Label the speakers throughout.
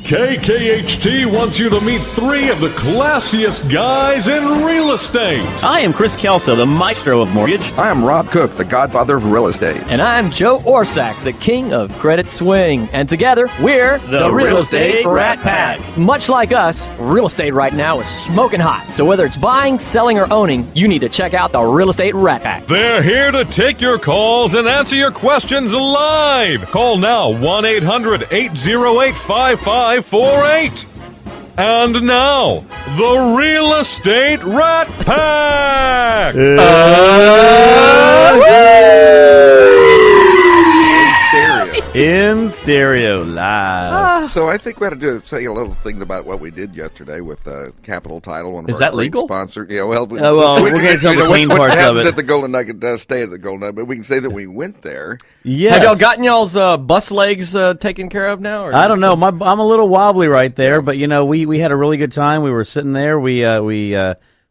Speaker 1: KKHT wants you to meet three of the classiest guys in real estate.
Speaker 2: I am Chris Kelso, the maestro of mortgage.
Speaker 3: I am Rob Cook, the godfather of real estate.
Speaker 4: And I'm Joe Orsack, the king of credit swing. And together, we're
Speaker 2: the Real Estate Rat Pack.
Speaker 4: Much like us, real estate right now is smoking hot. So whether it's buying, selling, or owning, you need to check out the Real Estate Rat Pack.
Speaker 1: They're here to take your calls and answer your questions live. Call now, 1-800-808-5548. And now, the Real Estate Rat Pack!
Speaker 2: In stereo, live.
Speaker 3: So I think we had to say a little thing about what we did yesterday with Capital Title, one of
Speaker 4: Is
Speaker 3: our
Speaker 4: that
Speaker 3: great
Speaker 4: legal?
Speaker 3: sponsors. Yeah, well,
Speaker 2: we're going to tell the clean parts of it.
Speaker 3: That the Golden Nugget does stay at the Golden Nugget, but we can say that we went there.
Speaker 2: Yes.
Speaker 4: Have y'all gotten y'all's bus legs taken care of now? Or
Speaker 2: I don't know. I'm a little wobbly right there, but we had a really good time. We were sitting there. We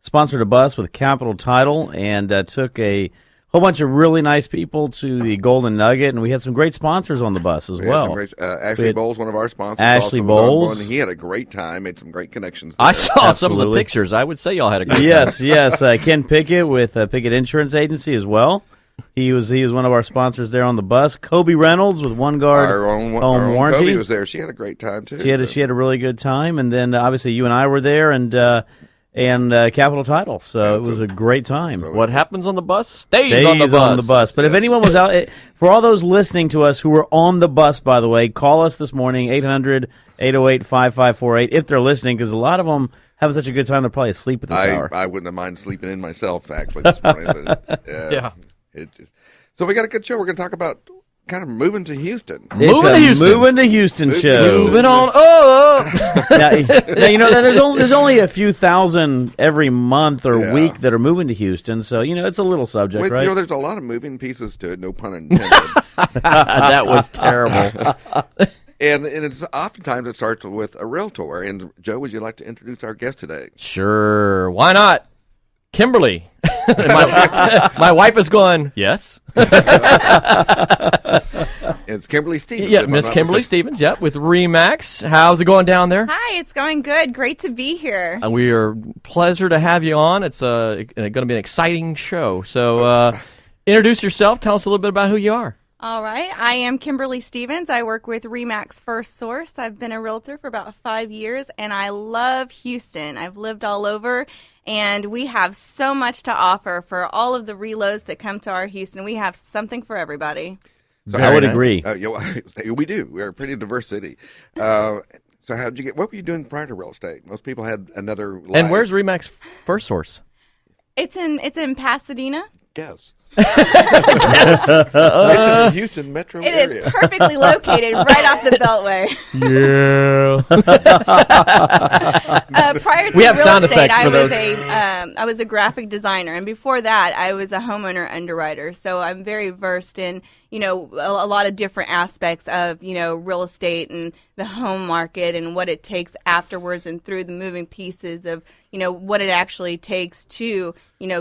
Speaker 2: sponsored a bus with Capital Title and took a whole bunch of really nice people to the Golden Nugget, and we had some great sponsors on the bus as well.
Speaker 3: Ashley Bowles, one of our sponsors.
Speaker 2: Ashley Bowles.
Speaker 3: He had a great time, made some great connections there.
Speaker 4: I saw some of the
Speaker 2: Absolutely.
Speaker 4: pictures. I would say y'all had a great
Speaker 2: Yes,
Speaker 4: time.
Speaker 2: yes. Ken Pickett with Pickett Insurance Agency as well. He was one of our sponsors there on the bus. Kobe Reynolds with One Guard
Speaker 3: Our own
Speaker 2: Warranty.
Speaker 3: Kobe was there. She had a great time too.
Speaker 2: She had a really good time, and then obviously you and I were there, and Capital Title. So it was a great time.
Speaker 4: What happens on the bus stays
Speaker 2: On the bus. But if
Speaker 3: Yes.
Speaker 2: anyone was out, for all those listening to us who were on the bus, by the way, call us this morning, 800-808-5548, if they're listening, because a lot of them having such a good time, they're probably asleep at this hour.
Speaker 3: I wouldn't have minded sleeping in myself actually this morning. But,
Speaker 4: Yeah.
Speaker 3: So we got a good show. We're going to talk about kind of moving to Houston.
Speaker 2: It's
Speaker 4: Moving
Speaker 2: a
Speaker 4: to Houston.
Speaker 2: Moving to Houston
Speaker 3: Moving
Speaker 2: show.
Speaker 3: to Houston.
Speaker 4: Moving on up.
Speaker 2: now, there's only a few thousand every month or week that are moving to Houston, so it's a little subject, right?
Speaker 3: There's a lot of moving pieces to it. No pun intended.
Speaker 4: That was terrible.
Speaker 3: and it's oftentimes it starts with a realtor. And Joe, would you like to introduce our guest today?
Speaker 4: Sure. Why not? Kimberly. my wife is going, yes.
Speaker 3: It's Kimberly Stephens.
Speaker 4: Yeah, Miss Kimberly Stephens, with RE/MAX. How's it going down there?
Speaker 5: Hi, it's going good. Great to be here.
Speaker 4: We are pleasure to have you on. It's going to be an exciting show. So introduce yourself. Tell us a little bit about who you are.
Speaker 5: All right. I am Kimberly Stephens. I work with RE/MAX First Source. I've been a realtor for about 5 years, and I love Houston. I've lived all over, and we have so much to offer for all of the reloads that come to our Houston. We have something for everybody.
Speaker 3: So
Speaker 2: I would agree.
Speaker 3: We do. We're a pretty diverse city. So how'd you get? What were you doing prior to real estate? Most people had another life.
Speaker 4: And where's RE/MAX First Source?
Speaker 5: It's in Pasadena.
Speaker 3: Guess. It's in the Houston metro
Speaker 5: It
Speaker 3: area.
Speaker 5: is perfectly located right off the Beltway. Prior to
Speaker 4: We have
Speaker 5: real
Speaker 4: sound
Speaker 5: estate,
Speaker 4: effects for those.
Speaker 5: I was a graphic designer, and before that, I was a homeowner underwriter. So I'm very versed in a lot of different aspects of real estate and the home market and what it takes afterwards and through the moving pieces of what it actually takes to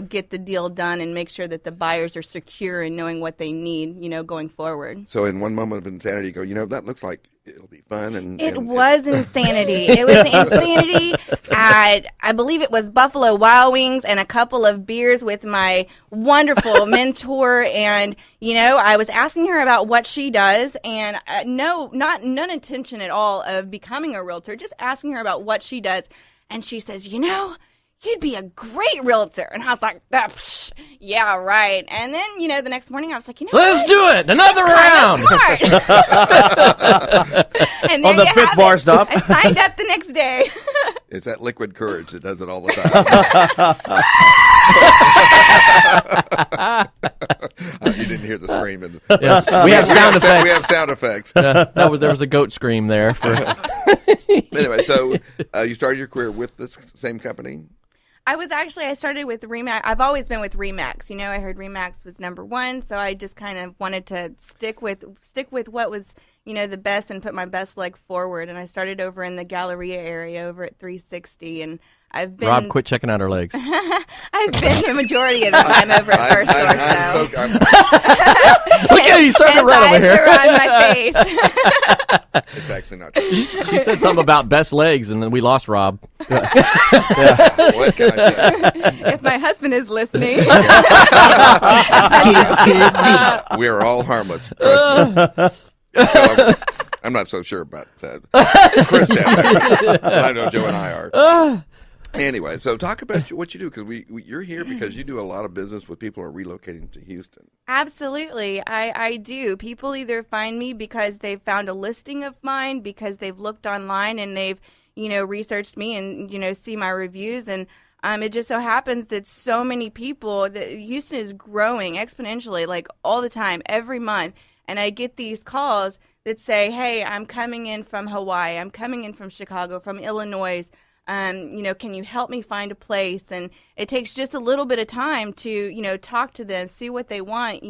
Speaker 5: get the deal done and make sure that the buyers are secure and knowing what they need going forward.
Speaker 3: So in one moment of insanity, you go, that looks like it'll be fun. And
Speaker 5: It was insanity. It was insanity at, I believe it was Buffalo Wild Wings and a couple of beers with my wonderful mentor. And, I was asking her about what she does, and none intention at all of becoming a realtor, just asking her about what she does. And she says, you'd be a great realtor. And I was like, yeah, right. And then, the next morning I was like,
Speaker 4: Let's do it. Another round.
Speaker 5: Smart. And
Speaker 2: On the
Speaker 5: you
Speaker 2: fifth
Speaker 5: have
Speaker 2: bar
Speaker 5: it.
Speaker 2: stop.
Speaker 5: I signed up the next day.
Speaker 3: It's that liquid courage that does it all the time. You didn't hear the scream.
Speaker 4: Yes. We have sound effects.
Speaker 3: We have sound effects.
Speaker 4: There was a goat scream there.
Speaker 3: Anyway, so you started your career with this same company?
Speaker 5: I started with RE/MAX. I've always been with RE/MAX. I heard RE/MAX was number one, so I just kind of wanted to stick with what was, the best and put my best leg forward. And I started over in the Galleria area over at 360, and I've been...
Speaker 4: Rob, quit checking out our legs.
Speaker 5: I've been the majority of the time over at First Source, though.
Speaker 4: Look at you, starting to run over here.
Speaker 5: Eyes are on my face.
Speaker 3: It's actually not true.
Speaker 4: She said something about best legs, and then we lost Rob.
Speaker 3: What can I say?
Speaker 5: If my husband is listening,
Speaker 3: We are all harmless. Trust me. Well, I'm not so sure about that. Chris down there. But I know Joe and I are. Anyway, so talk about what you do, because you're here because you do a lot of business with people who are relocating to Houston.
Speaker 5: absolutely, I do. People either find me because they've found a listing of mine, because they've looked online and they've, researched me and, see my reviews. And it just so happens that so many people, that Houston is growing exponentially, like all the time, every month. And I get these calls that say, hey, I'm coming in from Hawaii. I'm coming in from Chicago, from Illinois. Can you help me find a place? And it takes just a little bit of time to, talk to them, see what they want,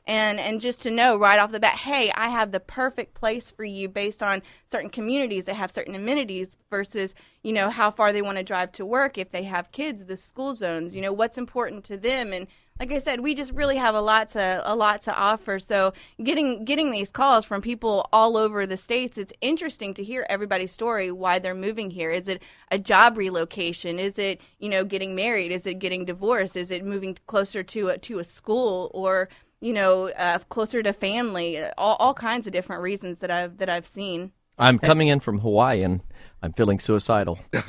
Speaker 5: and just to know right off the bat, hey, I have the perfect place for you based on certain communities that have certain amenities versus, how far they want to drive to work, if they have kids, the school zones, what's important to them. And like I said, we just really have a lot to offer. So getting these calls from people all over the states, it's interesting to hear everybody's story, why they're moving here. Is it a job relocation? Is it, getting married? Is it getting divorced? Is it moving closer to a school, or, closer to family? All kinds of different reasons that I've seen.
Speaker 4: I'm coming in from Hawaii, and I'm feeling suicidal.
Speaker 3: I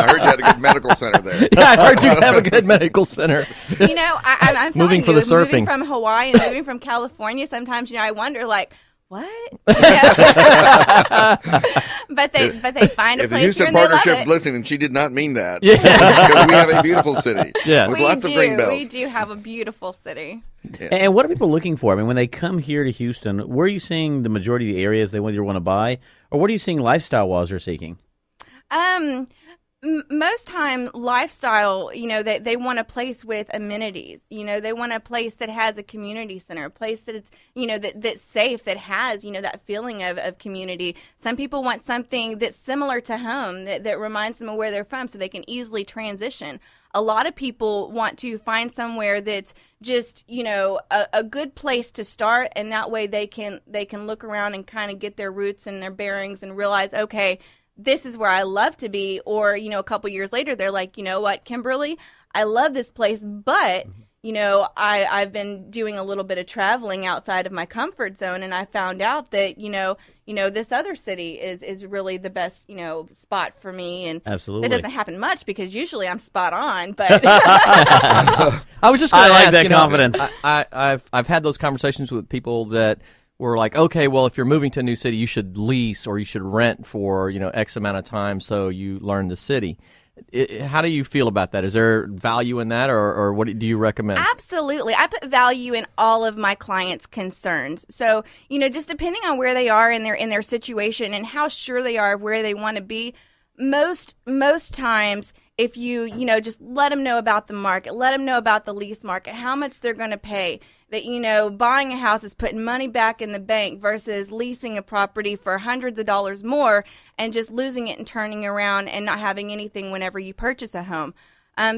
Speaker 3: heard you had a good medical center there.
Speaker 4: Yeah, I've heard you have a good medical center.
Speaker 5: I'm telling
Speaker 4: Moving for the surfing.
Speaker 5: Moving from Hawaii and moving from California, sometimes, I wonder, like, what? But they find a
Speaker 3: If the
Speaker 5: place here
Speaker 3: Houston
Speaker 5: and they love
Speaker 3: Partnership
Speaker 5: it.
Speaker 3: listening, she did not mean that.
Speaker 4: Yeah.
Speaker 3: Because we have a beautiful city.
Speaker 4: Yeah.
Speaker 3: With lots of ring bells.
Speaker 5: We do have a beautiful city.
Speaker 2: And what are people looking for? I mean, when they come here to Houston, where are you seeing the majority of the areas they either want to buy, or what are you seeing lifestyle-wise they're seeking?
Speaker 5: Most time, lifestyle, they want a place with amenities. They want a place that has a community center, a place that it's, that's safe, that has, that feeling of community. Some people want something that's similar to home, that reminds them of where they're from, so they can easily transition. A lot of people want to find somewhere that's just, a good place to start, and that way they can look around and kind of get their roots and their bearings and realize, okay, this is where I love to be. Or, a couple years later, they're like, you know what, Kimberly, I love this place, but, I've been doing a little bit of traveling outside of my comfort zone, and I found out that, this other city is really the best, spot for me. And
Speaker 2: Absolutely.
Speaker 5: that doesn't happen much because usually I'm spot on, but
Speaker 4: I was just going to
Speaker 2: like
Speaker 4: ask,
Speaker 2: that confidence.
Speaker 4: I've had those conversations with people that were like, okay, well, if you're moving to a new city, you should lease or you should rent for, X amount of time so you learn the city. How do you feel about that? Is there value in that, or what do you recommend?
Speaker 5: Absolutely. I put value in all of my clients' concerns. So, just depending on where they are in their situation and how sure they are of where they want to be, most times, if you just let them know about the market, let them know about the lease market, how much they're going to pay, that, buying a house is putting money back in the bank versus leasing a property for hundreds of dollars more and just losing it and turning around and not having anything whenever you purchase a home.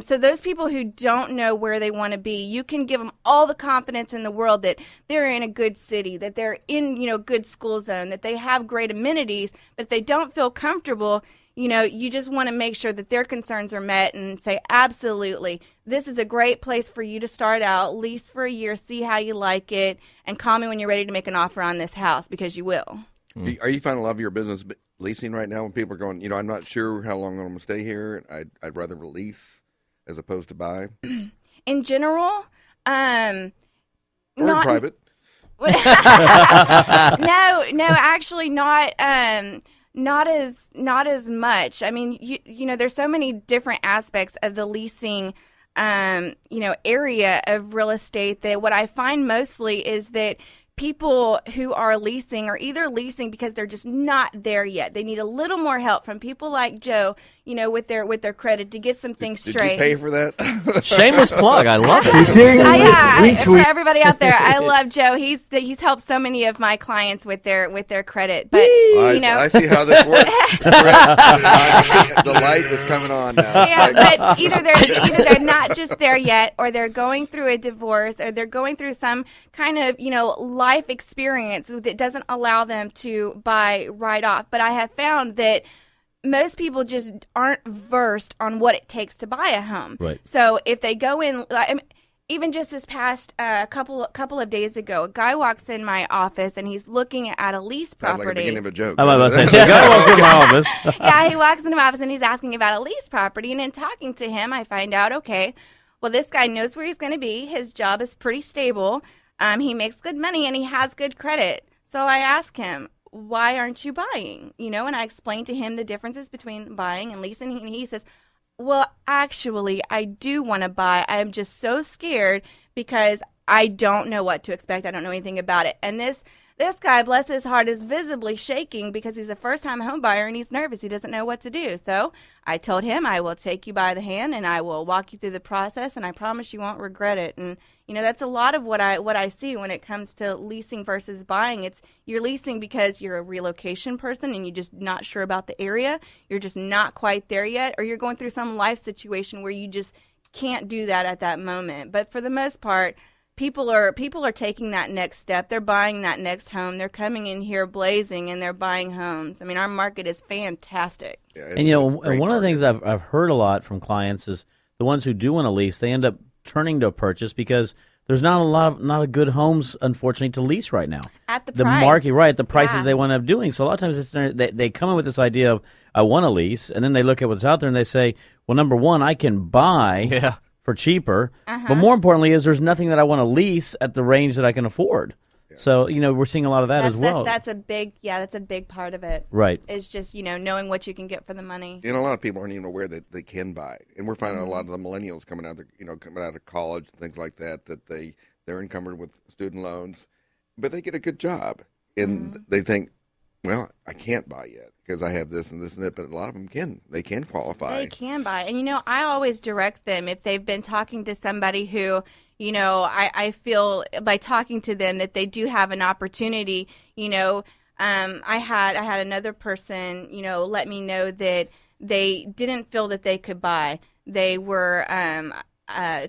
Speaker 5: So those people who don't know where they want to be, you can give them all the confidence in the world that they're in a good city, that they're in, good school zone, that they have great amenities, but if they don't feel comfortable, you just want to make sure that their concerns are met and say, absolutely, this is a great place for you to start out, lease for a year, see how you like it, and call me when you're ready to make an offer on this house, because you will.
Speaker 3: Are you finding a lot of your business leasing right now when people are going, I'm not sure how long I'm going to stay here. I'd rather lease as opposed to buy?
Speaker 5: In general,
Speaker 3: or
Speaker 5: not
Speaker 3: in private?
Speaker 5: No, actually not. Not as much. I mean, there's so many different aspects of the leasing, area of real estate that what I find mostly is that people who are leasing are either leasing because they're just not there yet. They need a little more help from people like Joe, with their credit to get some things straight.
Speaker 3: Did you pay for that?
Speaker 4: Shameless plug. I love it.
Speaker 5: For everybody out there, I love Joe. He's helped so many of my clients with their credit. But
Speaker 3: I see how this works. The light is coming on now.
Speaker 5: Yeah, but either they're not just there yet, or they're going through a divorce, or they're going through some kind of life experience that doesn't allow them to buy right off. But I have found that most people just aren't versed on what it takes to buy a home.
Speaker 2: Right.
Speaker 5: So if they go in, even just this past couple of days ago, a guy walks in my office and he's looking at a lease
Speaker 3: Sounds like the
Speaker 5: property.
Speaker 3: beginning of a joke.
Speaker 2: I'm about to say, so go walk in my office.
Speaker 5: Yeah, he walks into my office and he's asking about a lease property. And in talking to him, I find out, okay, well, this guy knows where he's going to be. His job is pretty stable. He makes good money and he has good credit. So I ask him, why aren't you buying? And I explained to him the differences between buying and leasing. And he says, well, actually, I do want to buy. I'm just so scared because I don't know what to expect. I don't know anything about it. And this guy, bless his heart, is visibly shaking because he's a first-time home buyer and he's nervous. He doesn't know what to do. So I told him I will take you by the hand and I will walk you through the process, and I promise you won't regret it. And that's a lot of what I see when it comes to leasing versus buying. It's you're leasing because you're a relocation person and you're just not sure about the area. You're just not quite there yet, or you're going through some life situation where you just can't do that at that moment. But for the most part, people are taking that next step. They're buying that next home. They're coming in here blazing and they're buying homes. I mean, our market is fantastic.
Speaker 3: Yeah,
Speaker 2: And one of the things I've heard a lot from clients is the ones who do want to lease, they end up turning to a purchase because there's not a good homes, unfortunately, to lease right now.
Speaker 5: At the
Speaker 2: The
Speaker 5: price.
Speaker 2: market, right? The prices
Speaker 5: Yeah.
Speaker 2: they want to up doing. So a lot of times they come in with this idea of I want to lease, and then they look at what's out there and they say, well, number one, I can buy for cheaper, but more importantly, is there's nothing that I want to lease at the range that I can afford. Yeah. So we're seeing a lot of that as well.
Speaker 5: That's a big part of it.
Speaker 2: Right.
Speaker 5: It's just knowing what you can get for the money.
Speaker 3: A lot of people aren't even aware that they can buy, and we're finding a lot of the millennials coming out, coming out of college, things like that, that they're encumbered with student loans, but they get a good job, and they think, well, I can't buy yet because I have this and this and that, but a lot of them can. They can qualify.
Speaker 5: They can buy, and I always direct them if they've been talking to somebody who. I feel by talking to them that they do have an opportunity. I had another person, let me know that they didn't feel that they could buy. They were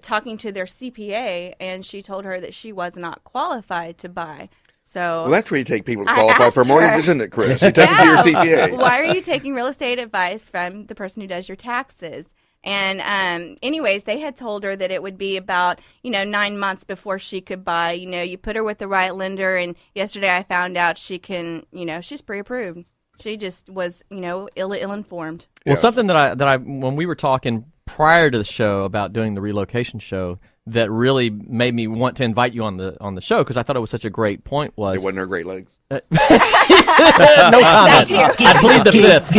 Speaker 5: talking to their CPA, and she told her that she was not qualified to buy. So
Speaker 3: well, that's where you take people to qualify for mortgage, isn't it, Chris? You take them to your CPA.
Speaker 5: Why are you taking real estate advice from the person who does your taxes? And anyways, they had told her that it would be about 9 months before she could buy. You put her with the right lender, and yesterday I found out she can. She's pre-approved. She just was ill-informed.
Speaker 4: Well, something that I when we were talking prior to the show about doing the relocation show that really made me want to invite you on the show because I thought it was such a great point was
Speaker 3: it wasn't her great legs.
Speaker 4: No comment. I plead the fifth.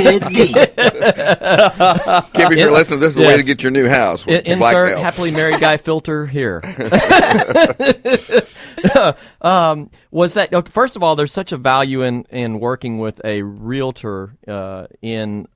Speaker 3: Kim, if you're listening, this is the way to get your new house.
Speaker 4: Insert happily married guy filter here. Was that first of all? There's such a value in working with a realtor in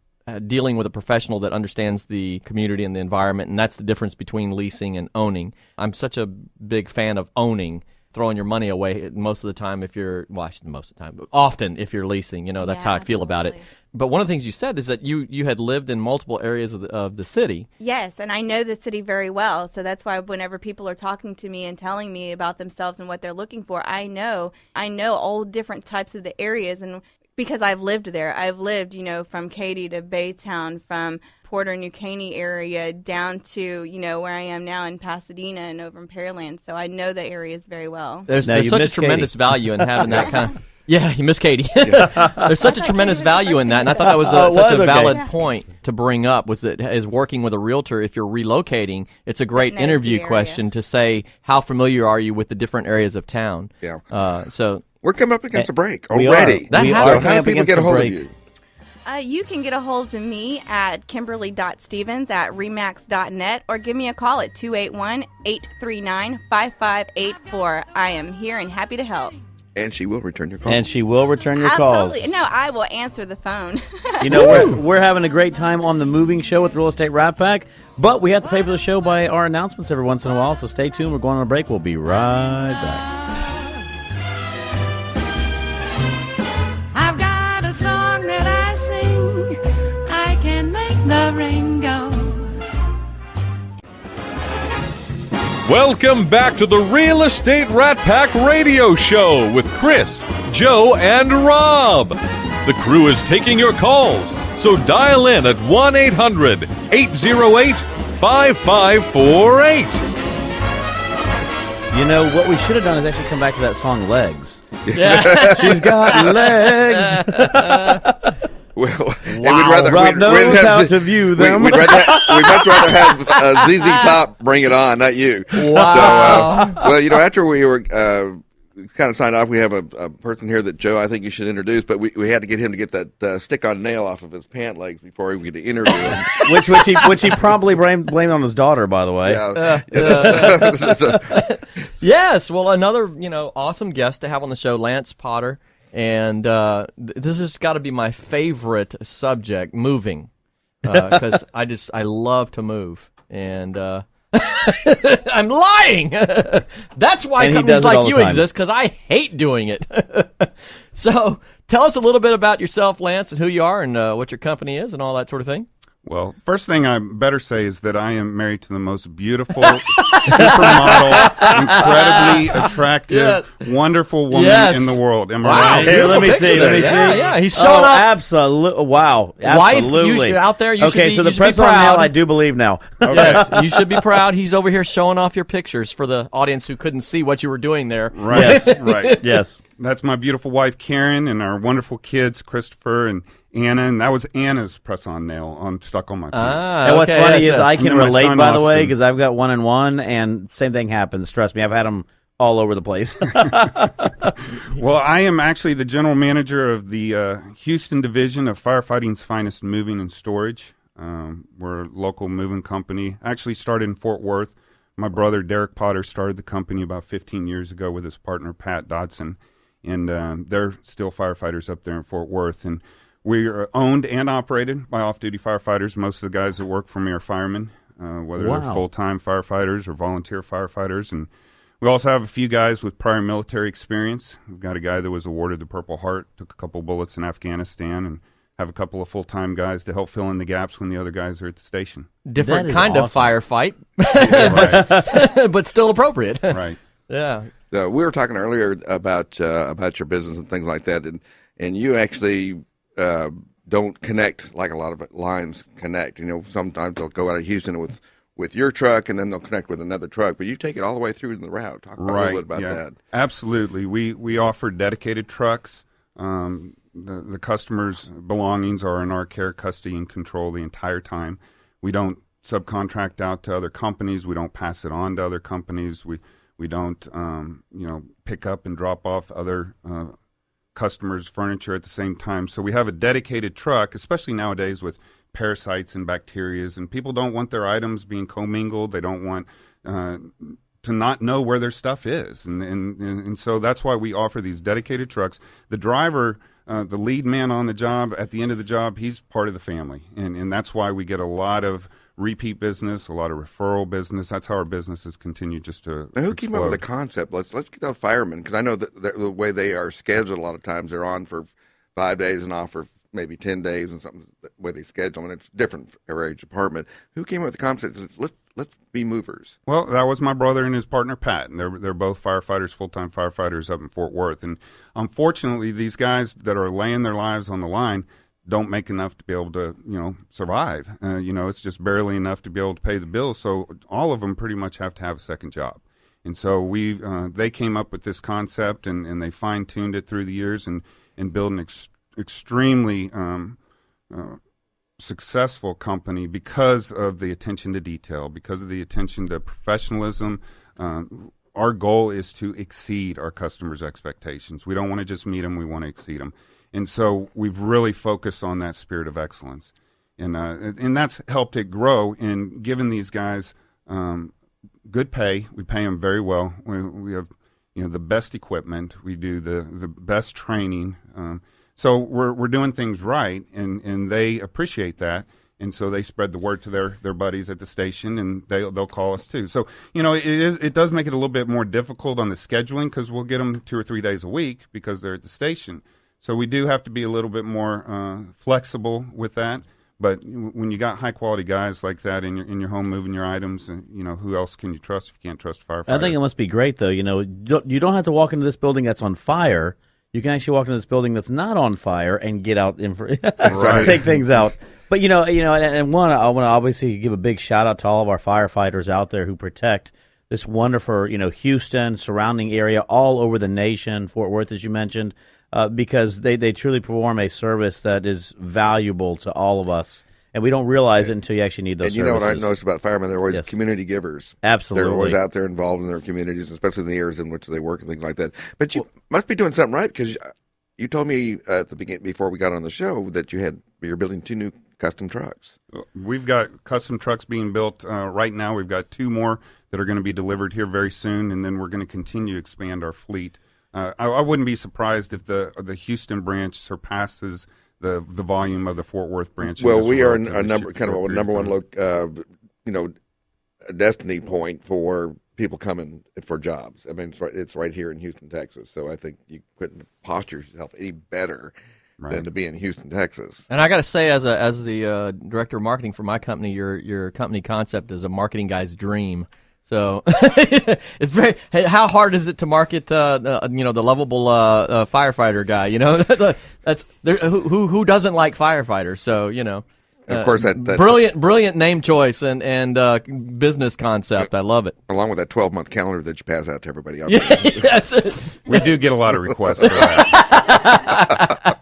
Speaker 4: dealing with a professional that understands the community and the environment, and that's the difference between leasing and owning. I'm such a big fan of owning, throwing your money away most of the time if you're, well, I shouldn't most of the time, but often if you're leasing, that's how I feel about it. But one of the things you said is that you had lived in multiple areas of the city.
Speaker 5: Yes, and I know the city very well, so that's why whenever people are talking to me and telling me about themselves and what they're looking for, I know all different types of the areas, and because I've lived there. I've lived, from Katy to Baytown, from Porter, New Caney area down to, where I am now in Pasadena and over in Pearland. So I know the areas very well.
Speaker 4: There's such a tremendous value in having that kind of... Yeah, you miss Katie. There's such a tremendous value in that, and I thought that was such a valid point to bring up, was that as working with a realtor, if you're relocating, it's a great interview question to say, how familiar are you with the different areas of town?
Speaker 3: Yeah.
Speaker 4: So...
Speaker 3: We're coming up against a break already.
Speaker 2: We are
Speaker 3: how do people get a hold of you?
Speaker 5: You can get a hold of me at kimberly.stevens@remax.net or give me a call at 281-839-5584. I am here and happy to help.
Speaker 3: And she will return your calls.
Speaker 5: Absolutely.
Speaker 2: calls.
Speaker 5: No, I will answer the phone.
Speaker 2: We're having a great time on the moving show with Real Estate Rat Pack, but we have to pay for the show by our announcements every once in a while, so stay tuned. We're going on a break. We'll be right back.
Speaker 6: I've got a song that I sing. I can make the rain go.
Speaker 1: Welcome back to the Real Estate Rat Pack Radio Show with Chris, Joe, and Rob. The crew is taking your calls, so dial in at 1-800-808-5548.
Speaker 2: You know, what we should have done is actually come back to that song, Legs.
Speaker 4: Yeah.
Speaker 2: She's got legs.
Speaker 3: Well,
Speaker 2: Wow, Rob knows how to view them.
Speaker 3: We'd much rather have ZZ Top Bring It On, not you.
Speaker 4: Wow.
Speaker 3: So, well, after we were kind of signed off, we have a person here that, Joe, I think you should introduce, but we had to get him to get that stick-on nail off of his pant legs before we could interview him.
Speaker 2: which he probably blamed on his daughter, by the way.
Speaker 4: Yes. Well, another awesome guest to have on the show, Lance Potter. And this has got to be my favorite subject, moving, because I love to move, and I'm lying. That's why
Speaker 2: And
Speaker 4: companies like you exist, because I hate doing it. So tell us a little bit about yourself, Lance, and who you are, and what your company is, and all that sort of thing.
Speaker 7: Well, first thing I better say is that I am married to the most beautiful, supermodel, incredibly attractive, wonderful woman in the world. Am I right?
Speaker 2: Here, let me see.
Speaker 4: Yeah, he's showing off.
Speaker 2: Absolutely. Wow. Absolutely.
Speaker 4: Wife, out there, you should be
Speaker 2: so the press on
Speaker 4: proud.
Speaker 2: nail, I do believe now.
Speaker 7: Okay.
Speaker 4: Yes, you should be proud. He's over here showing off your pictures for the audience who couldn't see what you were doing there.
Speaker 7: Right.
Speaker 2: Yes.
Speaker 7: Right.
Speaker 2: Yes.
Speaker 7: That's my beautiful wife, Karen, and our wonderful kids, Christopher and Anna. And that was Anna's press-on nail stuck on my pants.
Speaker 2: And what's funny is I
Speaker 7: And
Speaker 2: can
Speaker 7: then my
Speaker 2: relate,
Speaker 7: son,
Speaker 2: by the way,
Speaker 7: Austin.
Speaker 2: because I've got 1-in-1, and same thing happens. Trust me, I've had them all over the place.
Speaker 7: Well, I am actually the general manager of the Houston division of Firefighting's Finest Moving and Storage. We're a local moving company. Actually started in Fort Worth. My brother, Derek Potter, started the company about 15 years ago with his partner, Pat Dodson. And they're still firefighters up there in Fort Worth. And we are owned and operated by off-duty firefighters. Most of the guys that work for me are firemen, whether they're full-time firefighters or volunteer firefighters. And we also have a few guys with prior military experience. We've got a guy that was awarded the Purple Heart, took a couple bullets in Afghanistan, and have a couple of full-time guys to help fill in the gaps when the other guys are at the station.
Speaker 4: Different
Speaker 2: That is
Speaker 4: kind of
Speaker 2: awesome.
Speaker 4: firefight,
Speaker 7: Right.
Speaker 4: but still appropriate.
Speaker 7: Right.
Speaker 4: Yeah.
Speaker 3: We were talking earlier about your business and things like that, and you actually don't connect like a lot of lines connect. Sometimes they'll go out of Houston with your truck, and then they'll connect with another truck, but you take it all the way through the route. Talk a little bit about that.
Speaker 7: Absolutely. We offer dedicated trucks. The customer's belongings are in our care, custody, and control the entire time. We don't subcontract out to other companies. We don't pass it on to other companies. We don't pick up and drop off other customers' furniture at the same time. So we have a dedicated truck, especially nowadays with parasites and bacterias, and people don't want their items being commingled. They don't want to not know where their stuff is, and so that's why we offer these dedicated trucks. The driver, the lead man on the job, at the end of the job, he's part of the family, and that's why we get a lot of repeat business, a lot of referral business. That's how our businesses continue just to
Speaker 3: Now, who came up with the
Speaker 7: explode.
Speaker 3: concept? Let's get the firemen, because I know that the way they are scheduled, a lot of times they're on for 5 days and off for maybe 10 days and something, the way they schedule, and it's different for each department. Who came up with the concept? Let's be movers.
Speaker 7: Well, that was my brother and his partner Pat, and they're both firefighters, full-time firefighters up in Fort Worth. And unfortunately, these guys that are laying their lives on the line don't make enough to be able to, survive. It's just barely enough to be able to pay the bills. So all of them pretty much have to have a second job. And so they came up with this concept, and they fine-tuned it through the years and built an extremely successful company because of the attention to detail, because of the attention to professionalism. Our goal is to exceed our customers' expectations. We don't want to just meet them, we want to exceed them. And so we've really focused on that spirit of excellence. And that's helped it grow and given these guys good pay. We pay them very well. We have the best equipment. We do the best training. So we're doing things right, and they appreciate that. And so they spread the word to their buddies at the station, and they'll call us too. So it does make it a little bit more difficult on the scheduling because we'll get them 2 or 3 days a week because they're at the station. So we do have to be a little bit more flexible with that. But when you got high quality guys like that in your home moving your items, who else can you trust if you can't trust a firefighter?
Speaker 2: I think it must be great, though. You don't have to walk into this building that's on fire. You can actually walk into this building that's not on fire and get out take things out. But and I want to obviously give a big shout out to all of our firefighters out there who protect this wonderful, Houston, surrounding area, all over the nation, Fort Worth, as you mentioned, because they truly perform a service that is valuable to all of us. And we don't realize it until you actually need those services.
Speaker 3: And you know what I noticed about firemen? They're always community givers.
Speaker 2: Absolutely.
Speaker 3: They're always out there involved in their communities, especially in the areas in which they work and things like that. But you must be doing something right, because you told me at the beginning, before we got on the show, that you're building 2 new custom trucks.
Speaker 7: We've got custom trucks being built right now. We've got 2 more that are going to be delivered here very soon, and then we're going to continue to expand our fleet. I wouldn't be surprised if the Houston branch surpasses the volume of the Fort Worth branch.
Speaker 3: Well, we are a number one a destiny point for people coming for jobs. I mean, it's right here in Houston, Texas. So I think you couldn't posture yourself any better than to be in Houston, Texas.
Speaker 4: And I got to say, as the director of marketing for my company, your company concept is a marketing guy's dream. So it's very. How hard is it to market? The lovable firefighter guy. That's there. Who doesn't like firefighters? So
Speaker 3: And of course, that
Speaker 4: brilliant name choice and business concept. I love it.
Speaker 3: Along with that 12-month calendar that you pass out to everybody.
Speaker 4: That's it.
Speaker 7: We do get a lot of requests for that.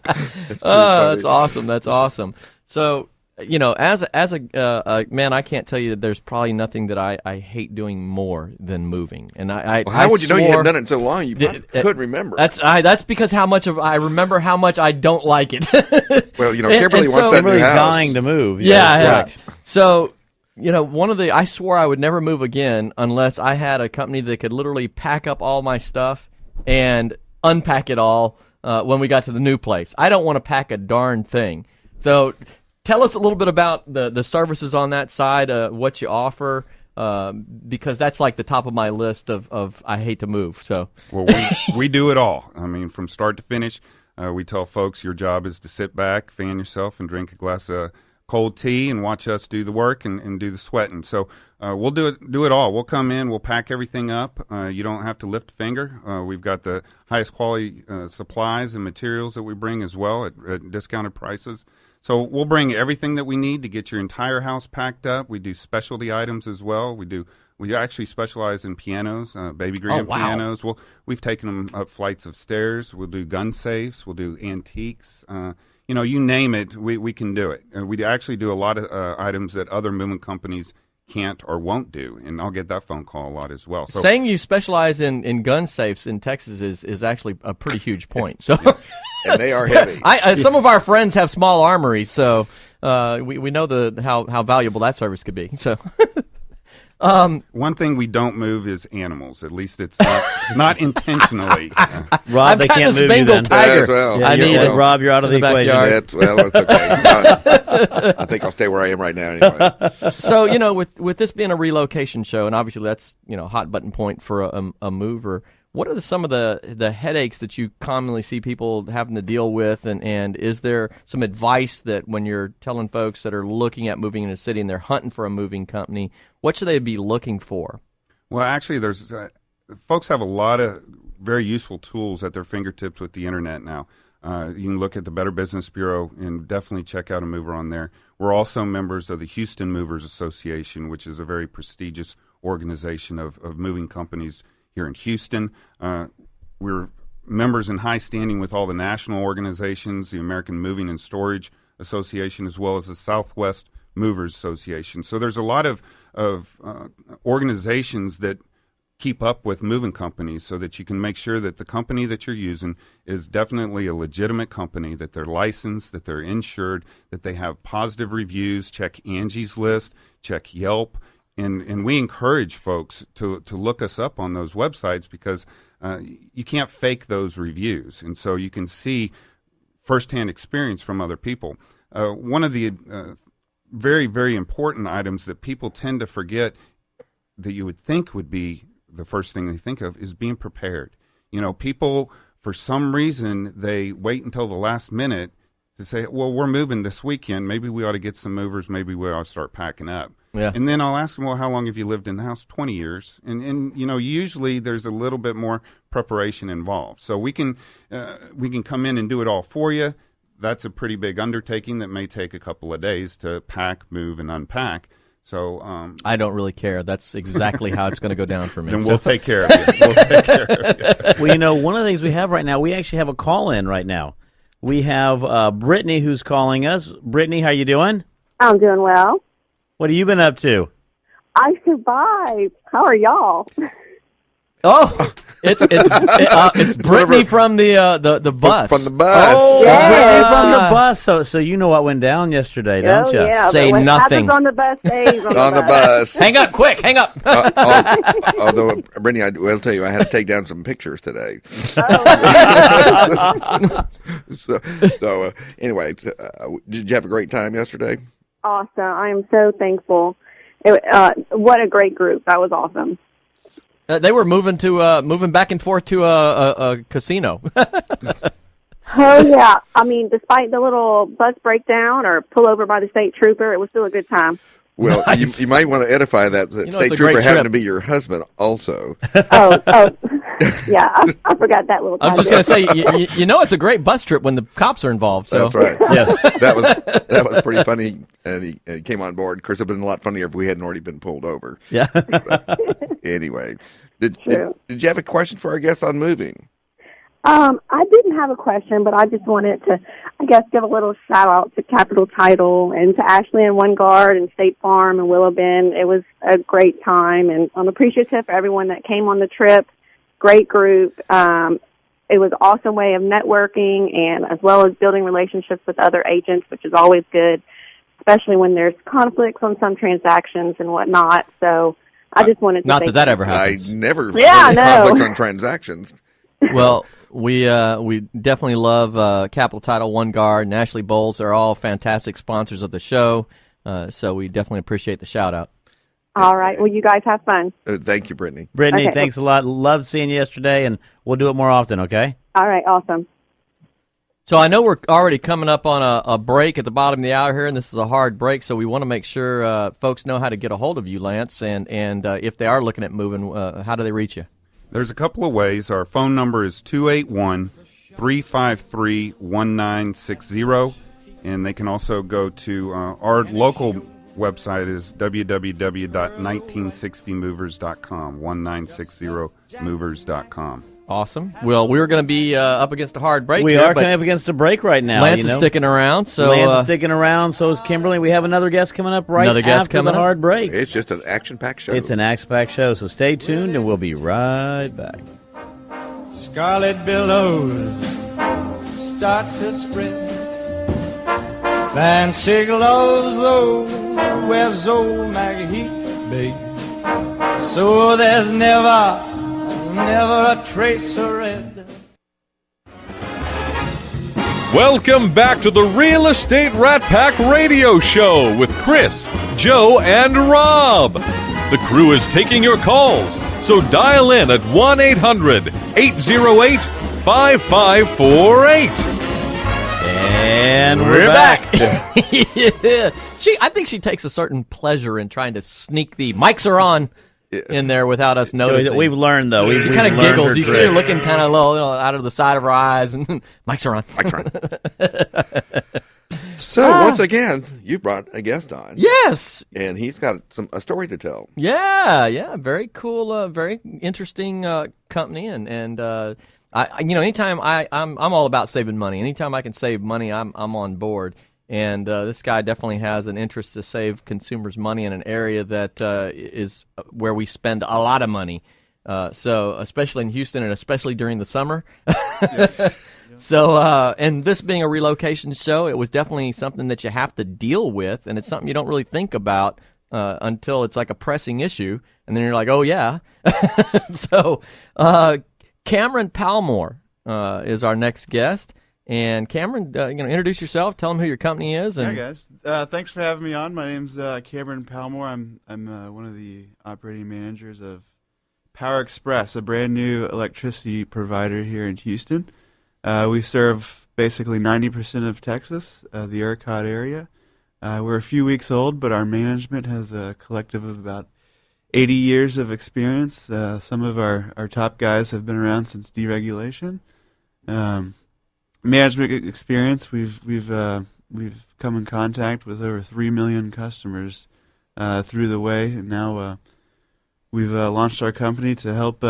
Speaker 4: That's awesome. That's awesome. So, as a man, I can't tell you that there's probably nothing that I hate doing more than moving. And
Speaker 3: how would you know you hadn't done it in so long? You couldn't remember.
Speaker 4: That's because I remember how much I don't like it.
Speaker 3: Well, Kimberly wants that new
Speaker 2: Kimberly's
Speaker 3: house.
Speaker 2: dying to move.
Speaker 4: Yeah. So, I swore I would never move again unless I had a company that could literally pack up all my stuff and unpack it all when we got to the new place. I don't want to pack a darn thing. So tell us a little bit about the services on that side, what you offer, because that's like the top of my list of I hate to move. So,
Speaker 7: well, we do it all. I mean, from start to finish. We tell folks your job is to sit back, fan yourself, and drink a glass of cold tea and watch us do the work and do the sweating. So we'll do it all. We'll come in, we'll pack everything up. You don't have to lift a finger. We've got the highest quality supplies and materials that we bring as well at discounted prices. So we'll bring everything that we need to get your entire house packed up. We do specialty items as well. We actually specialize in pianos, baby grand pianos. We've taken them up flights of stairs. We'll do gun safes. We'll do antiques. You name it, we can do it. We actually do a lot of items that other moving companies can't or won't do, and I'll get that phone call a lot as well. So,
Speaker 4: saying you specialize in gun safes in Texas is actually a pretty huge point. So,
Speaker 3: and they are heavy.
Speaker 4: Some of our friends have small armories, so we know how valuable that service could be. So.
Speaker 7: One thing we don't move is animals. At least it's not intentionally.
Speaker 2: Rob, they can't move you then.
Speaker 4: Tiger.
Speaker 2: Yeah, Rob, you're out of the equation.
Speaker 3: It's okay. I think I'll stay where I am right now anyway.
Speaker 4: So, with this being a relocation show, and obviously that's a hot button point for a mover. What are some of the headaches that you commonly see people having to deal with, and is there some advice that when you're telling folks that are looking at moving in a city and they're hunting for a moving company, what should they be looking for?
Speaker 7: Well, actually, there's folks have a lot of very useful tools at their fingertips with the internet now. You can look at the Better Business Bureau and definitely check out a mover on there. We're also members of the Houston Movers Association, which is a very prestigious organization of moving companies here in Houston. We're members in high standing with all the national organizations, the American Moving and Storage Association, as well as the Southwest Movers Association. So there's a lot of organizations that keep up with moving companies so that you can make sure that the company that you're using is definitely a legitimate company, that they're licensed, that they're insured, that they have positive reviews. Check Angie's List, check Yelp. And we encourage folks to look us up on those websites because you can't fake those reviews. And so you can see firsthand experience from other people. One of the very, very important items that people tend to forget that you would think would be the first thing they think of is being prepared. People, for some reason, they wait until the last minute to say, well, we're moving this weekend. Maybe we ought to get some movers. Maybe we ought to start packing up.
Speaker 4: Yeah.
Speaker 7: And then I'll ask them, well, how long have you lived in the house? 20 years. And usually there's a little bit more preparation involved. So we can come in and do it all for you. That's a pretty big undertaking that may take a couple of days to pack, move, and unpack. So
Speaker 4: I don't really care. That's exactly how it's going to go down for me.
Speaker 7: Then we'll take care of you. We'll take care of you.
Speaker 2: Well, one of the things we have right now, we actually have a call in right now. We have Brittany who's calling us. Brittany, how you doing?
Speaker 8: I'm doing well.
Speaker 2: What have you been up to?
Speaker 8: I survived. How are y'all?
Speaker 4: Oh, it's Brittany from the bus.
Speaker 3: From the bus.
Speaker 2: Oh,
Speaker 8: Yeah.
Speaker 2: Brittany from the bus. So you know what went down yesterday, don't
Speaker 8: Oh,
Speaker 2: you?
Speaker 8: yeah.
Speaker 4: Say
Speaker 8: What
Speaker 4: nothing.
Speaker 8: happens on the bus stays on,
Speaker 3: On the bus.
Speaker 4: Hang up, quick, hang up.
Speaker 3: Although, Brittany, I will tell you, I had to take down some pictures today. Anyway, did you have a great time yesterday?
Speaker 8: Awesome. I am so thankful. What a great group. That was awesome.
Speaker 4: They were moving back and forth to a casino.
Speaker 8: Oh, yeah. I mean, despite the little bus breakdown or pull over by the state trooper, it was still a good time.
Speaker 3: Well,
Speaker 4: Nice.
Speaker 3: you might want to edify that
Speaker 4: it's
Speaker 3: state
Speaker 4: a
Speaker 3: trooper
Speaker 4: great
Speaker 3: happened
Speaker 4: trip.
Speaker 3: to be your husband also.
Speaker 8: Oh, yeah. I forgot that little
Speaker 4: I was just going to say, it's a great bus trip when the cops are involved. So.
Speaker 3: That's right.
Speaker 2: Yes.
Speaker 3: That was pretty funny, and he came on board. Of course, it would have been a lot funnier if we hadn't already been pulled over.
Speaker 2: Yeah.
Speaker 3: Anyway, did
Speaker 8: True.
Speaker 3: you have a question for our guests on moving?
Speaker 8: I didn't have a question, but I just wanted to, I guess, give a little shout out to Capital Title and to Ashley and One Guard and State Farm and Willow Bend. It was a great time, and I'm appreciative for everyone that came on the trip. Great group. It was an awesome way of networking and as well as building relationships with other agents, which is always good, especially when there's conflicts on some transactions and whatnot. So I just wanted to
Speaker 4: Not
Speaker 8: say
Speaker 4: that ever happens.
Speaker 3: I never
Speaker 8: Yeah,
Speaker 3: heard of
Speaker 8: no.
Speaker 3: conflicts on transactions.
Speaker 4: Well, we definitely love Capital Title, One Guard, and Ashley Bowles. They're all fantastic sponsors of the show, so we definitely appreciate the shout-out.
Speaker 8: All right. Well, you guys have fun.
Speaker 3: Thank you, Brittany.
Speaker 2: Brittany,
Speaker 8: Okay.
Speaker 2: thanks a lot. Loved seeing you yesterday, and we'll do it more often, okay?
Speaker 8: All right. Awesome.
Speaker 4: So I know we're already coming up on a break at the bottom of the hour here, and this is a hard break, so we want to make sure folks know how to get a hold of you, Lance, and if they are looking at moving, how do they reach you?
Speaker 7: There's a couple of ways. Our phone number is 281-353-1960, and they can also go to our local website is www.1960movers.com, 1960movers.com.
Speaker 4: Awesome. Well, we're going to be up against a hard break
Speaker 2: We
Speaker 4: here,
Speaker 2: are
Speaker 4: but
Speaker 2: coming up against a break right now.
Speaker 4: Lance is sticking around, so
Speaker 2: Lance is sticking around, so is Kimberly. We have another guest coming up right
Speaker 4: Another guest
Speaker 2: after
Speaker 4: coming
Speaker 2: the
Speaker 4: up?
Speaker 2: hard break.
Speaker 3: It's just an action-packed show.
Speaker 2: It's an axe-packed show, so stay tuned, and we'll be right back.
Speaker 6: Scarlet billows start to spread. Fancy gloves, though, where's old Maggie Heath, babe? So there's never a trace of red.
Speaker 1: Welcome back to the Real Estate Rat Pack Radio Show with Chris, Joe, and Rob. The crew is taking your calls, so dial in at 1-800-808-5548.
Speaker 2: And we're back.
Speaker 4: yeah. I think she takes a certain pleasure in trying to sneak the mics are on in there without us noticing.
Speaker 2: We've learned, though.
Speaker 4: She kind of giggles. You see her looking kind of low out of the side of her eyes, and mics are on.
Speaker 3: So, once again, you brought a guest on.
Speaker 4: Yes.
Speaker 3: And he's got a story to tell.
Speaker 4: Yeah. Very cool, very interesting company, and anytime I'm all about saving money. Anytime I can save money, I'm on board. And this guy definitely has an interest to save consumers money in an area that is where we spend a lot of money. So especially in Houston and especially during the summer. So, and this being a relocation show, it was definitely something that you have to deal with, and it's something you don't really think about until it's like a pressing issue, and then you're like, oh, yeah. So, Cameron Palmore is our next guest. And Cameron, introduce yourself. Tell them who your company is. And
Speaker 9: Hi guys, thanks for having me on. My name's Cameron Palmore. I'm one of the operating managers of Power Express, a brand new electricity provider here in Houston. We serve basically 90% of Texas, the ERCOT area. We're a few weeks old, but our management has a collective of about 80 years of experience. Some of our top guys have been around since deregulation. Management experience, we've come in contact with over 3 million customers through the way, and now we've launched our company to help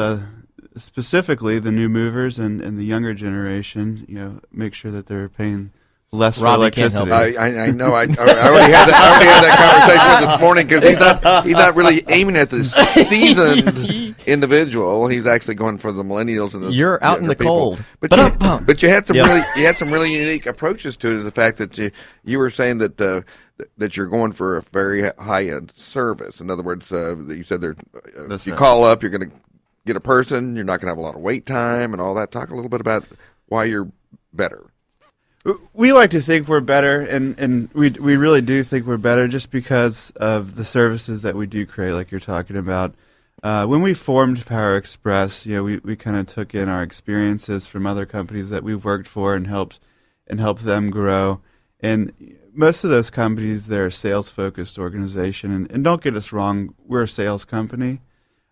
Speaker 9: specifically the new movers and the younger generation, make sure that they're paying less for electricity.
Speaker 3: I know. I already had that conversation this morning because he's not really aiming at the seasoned individual. He's actually going for the millennials and the
Speaker 4: you're out in the
Speaker 3: people.
Speaker 4: cold.
Speaker 3: But you had some really unique approaches to it. The fact that you were saying that you're going for a very high end service. In other words, you said you call up, you're going to get a person. You're not going to have a lot of wait time and all that. Talk a little bit about why you're better.
Speaker 9: We like to think we're better, and we really do think we're better just because of the services that we do create, like you're talking about. When we formed Power Express, we kind of took in our experiences from other companies that we've worked for and helped them grow. And most of those companies, they're a sales-focused organization. And don't get us wrong, we're a sales company.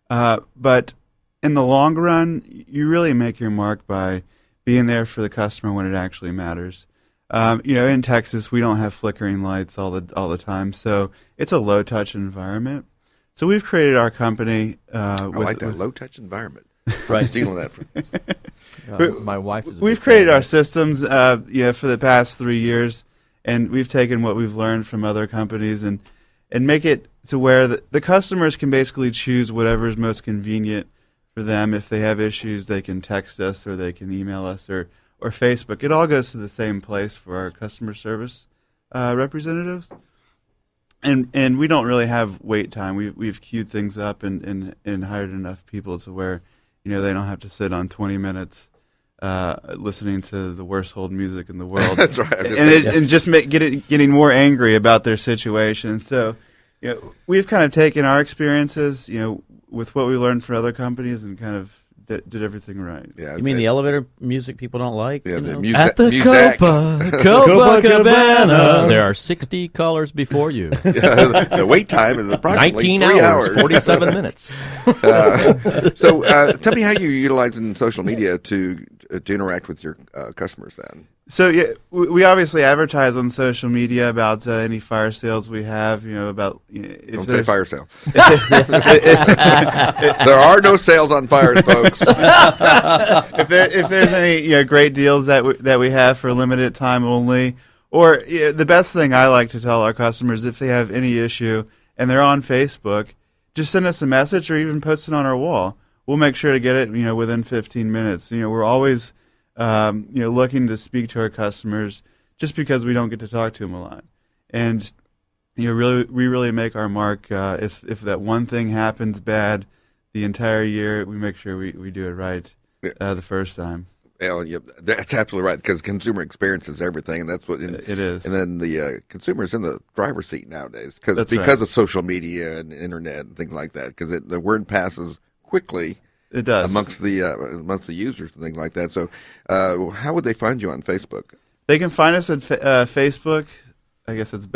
Speaker 9: But in the long run, you really make your mark by being there for the customer when it actually matters. In Texas, we don't have flickering lights all the time, so it's a low-touch environment. So we've created our company.
Speaker 3: I like that low-touch environment.
Speaker 2: Right.
Speaker 3: Stealing that from
Speaker 4: my wife is.
Speaker 9: We've created our systems, for the past 3 years, and we've taken what we've learned from other companies and make it to where the customers can basically choose whatever is most convenient for them. If they have issues, they can text us or they can email us or Facebook. It all goes to the same place for our customer service representatives. And we don't really have wait time. We've queued things up and hired enough people to where they don't have to sit on 20 minutes listening to the worst hold music in the world.
Speaker 3: That's right.
Speaker 9: And just getting more angry about their situation. So we've kind of taken our experiences, with what we learned from other companies and kind of did everything right.
Speaker 2: Yeah, you mean the elevator music people don't like?
Speaker 3: Yeah, the
Speaker 4: At the Copacabana, there are 60 callers before you.
Speaker 3: The wait time is approximately
Speaker 4: 19
Speaker 3: 3
Speaker 4: hours,
Speaker 3: hours.
Speaker 4: 47 minutes.
Speaker 3: So tell me how you're utilizing social media to interact with your customers then.
Speaker 9: So we obviously advertise on social media about any fire sales we have. Don't
Speaker 3: say fire sale. There are no sales on fires, folks.
Speaker 9: If there's any great deals that we have for a limited time only, or the best thing I like to tell our customers, if they have any issue and they're on Facebook, just send us a message or even post it on our wall. We'll make sure to get it within 15 minutes. We're always looking to speak to our customers just because we don't get to talk to them a lot. And, we really make our mark. If that one thing happens bad the entire year, we make sure we do it right the first time.
Speaker 3: Yeah, that's absolutely right, because consumer experience is everything, and that's what
Speaker 9: it is.
Speaker 3: And then the consumer is in the driver's seat nowadays because
Speaker 9: right.
Speaker 3: of social media and internet and things like that, because the word passes quickly.
Speaker 9: It does
Speaker 3: amongst the users and things like that. So, how would they find you on Facebook?
Speaker 9: They can find us at Facebook. I guess it's /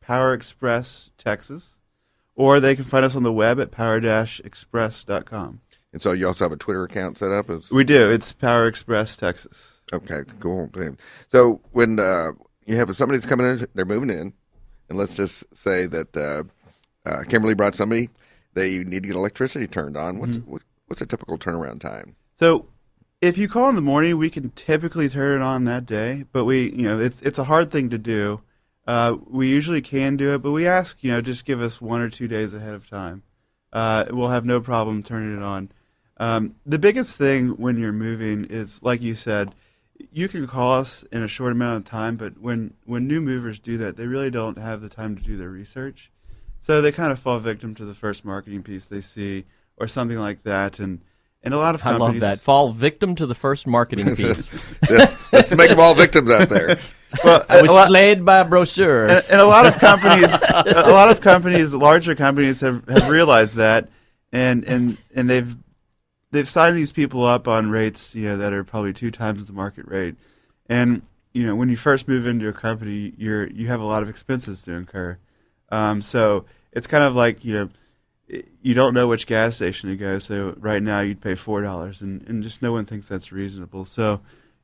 Speaker 9: Power Express Texas, or they can find us on the web at power-express.com.
Speaker 3: And so, you also have a Twitter account set up.
Speaker 9: We do. It's Power Express Texas.
Speaker 3: Okay, cool. So, when you have somebody that's coming in, they're moving in, and let's just say that Kimberly brought somebody. They need to get electricity turned on. What's a typical turnaround time?
Speaker 9: So, if you call in the morning, we can typically turn it on that day. But it's a hard thing to do. We usually can do it, but we ask, just give us 1 or 2 days ahead of time. We'll have no problem turning it on. The biggest thing when you're moving is, like you said, you can call us in a short amount of time. But when new movers do that, they really don't have the time to do their research. So they kind of fall victim to the first marketing piece they see or something like that. And a lot of companies...
Speaker 4: I love that. Fall victim to the first marketing piece.
Speaker 3: Let's make them all victims out there.
Speaker 9: Well,
Speaker 4: I was slayed by a brochure.
Speaker 9: And a lot of companies, larger companies have realized that, and they've they've signed these people up on rates, that are probably 2 times the market rate. And, when you first move into a company, you have a lot of expenses to incur. So it's kind of like, you don't know which gas station to go. So right now you'd pay $4, and just no one thinks that's reasonable. So,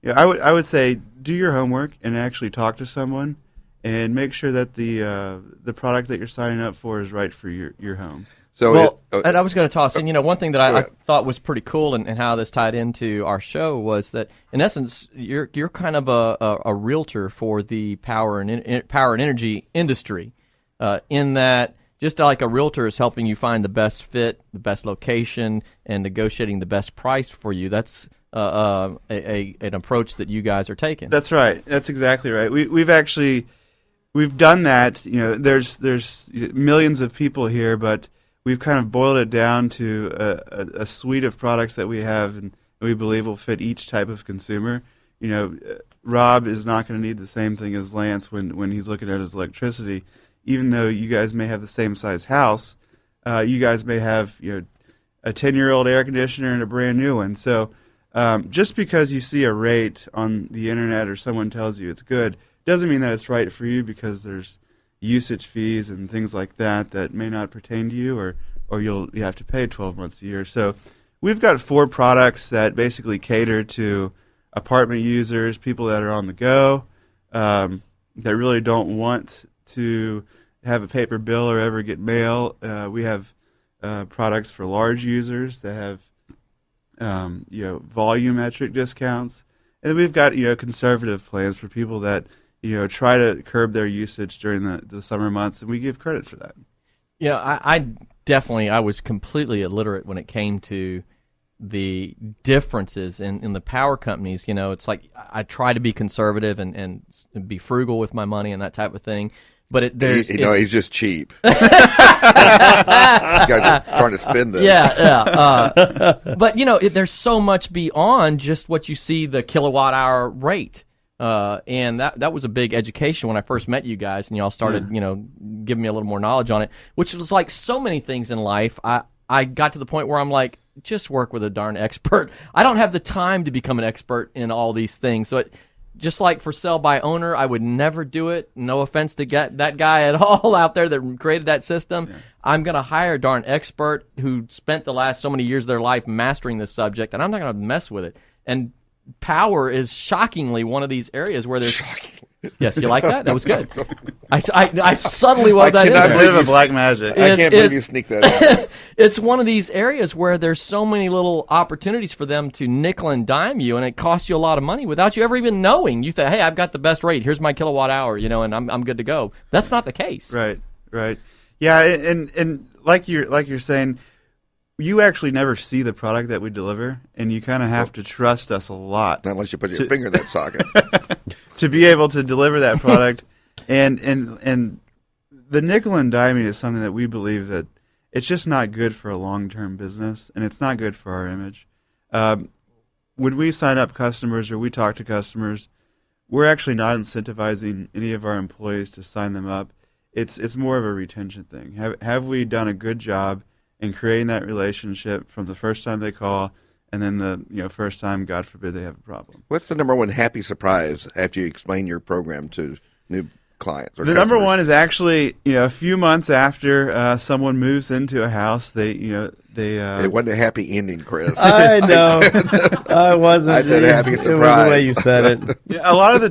Speaker 9: I would say do your homework and actually talk to someone and make sure that the product that you're signing up for is right for your home.
Speaker 3: So,
Speaker 4: and I was going to toss in, one thing that I thought was pretty cool and how this tied into our show was that, in essence, you're kind of a realtor for the power and energy industry, in that just like a realtor is helping you find the best fit, the best location, and negotiating the best price for you. That's an approach that you guys are taking.
Speaker 9: That's right. That's exactly right. We've done that. There's millions of people here, but we've kind of boiled it down to a suite of products that we have and we believe will fit each type of consumer. Rob is not going to need the same thing as Lance when he's looking at his electricity. Even though you guys may have the same size house, you guys may have a 10-year-old air conditioner and a brand new one. So just because you see a rate on the internet or someone tells you it's good doesn't mean that it's right for you, because there's usage fees and things like that may not pertain to you, or you have to pay 12 months a year. So we've got 4 products that basically cater to apartment users, people that are on the go, that really don't want to have a paper bill or ever get mail. We have products for large users that have volumetric discounts, and then we've got conservative plans for people that try to curb their usage during the summer months, and we give credit for that.
Speaker 4: I was completely illiterate when it came to the differences in the power companies. It's like I try to be conservative and be frugal with my money and that type of thing. But he's just cheap. Guys are trying to spin this. But there's so much beyond just what you see the kilowatt hour rate. And that was a big education when I first met you guys, and y'all started, giving me a little more knowledge on it, which was like so many things in life. I got to the point where I'm like, just work with a darn expert. I don't have the time to become an expert in all these things. So just like for sell by owner, I would never do it. No offense to that guy at all out there that created that system. Yeah. I'm going to hire a darn expert who spent the last so many years of their life mastering this subject, and I'm not going to mess with it. And power is shockingly one of these areas where there's... Yes, you like that? That was good. I subtly wove that in.
Speaker 9: It's a bit of a black magic.
Speaker 3: I can't believe you sneak that in.
Speaker 4: It's one of these areas where there's so many little opportunities for them to nickel and dime you, and it costs you a lot of money without you ever even knowing. You think, hey, I've got the best rate. Here's my kilowatt hour, and I'm good to go. That's not the case.
Speaker 9: Right. Yeah, and like you're saying, you actually never see the product that we deliver, and you kind of have to trust us a lot.
Speaker 3: Not unless you put your finger in that socket.
Speaker 9: To be able to deliver that product. and the nickel and diming is something that we believe that it's just not good for a long-term business, and it's not good for our image. When we sign up customers or we talk to customers, we're actually not incentivizing any of our employees to sign them up. It's more of a retention thing. Have we done a good job in creating that relationship from the first time they call, and then the first time, God forbid, they have a problem?
Speaker 3: What's the number one happy surprise after you explain your program to new clients or
Speaker 9: the
Speaker 3: customers?
Speaker 9: Number one is actually a few months after someone moves into a house,
Speaker 3: it wasn't a happy ending, Chris.
Speaker 2: I know. I wasn't.
Speaker 3: I said happy surprise.
Speaker 2: It was the way you said it.
Speaker 9: Yeah, a lot of the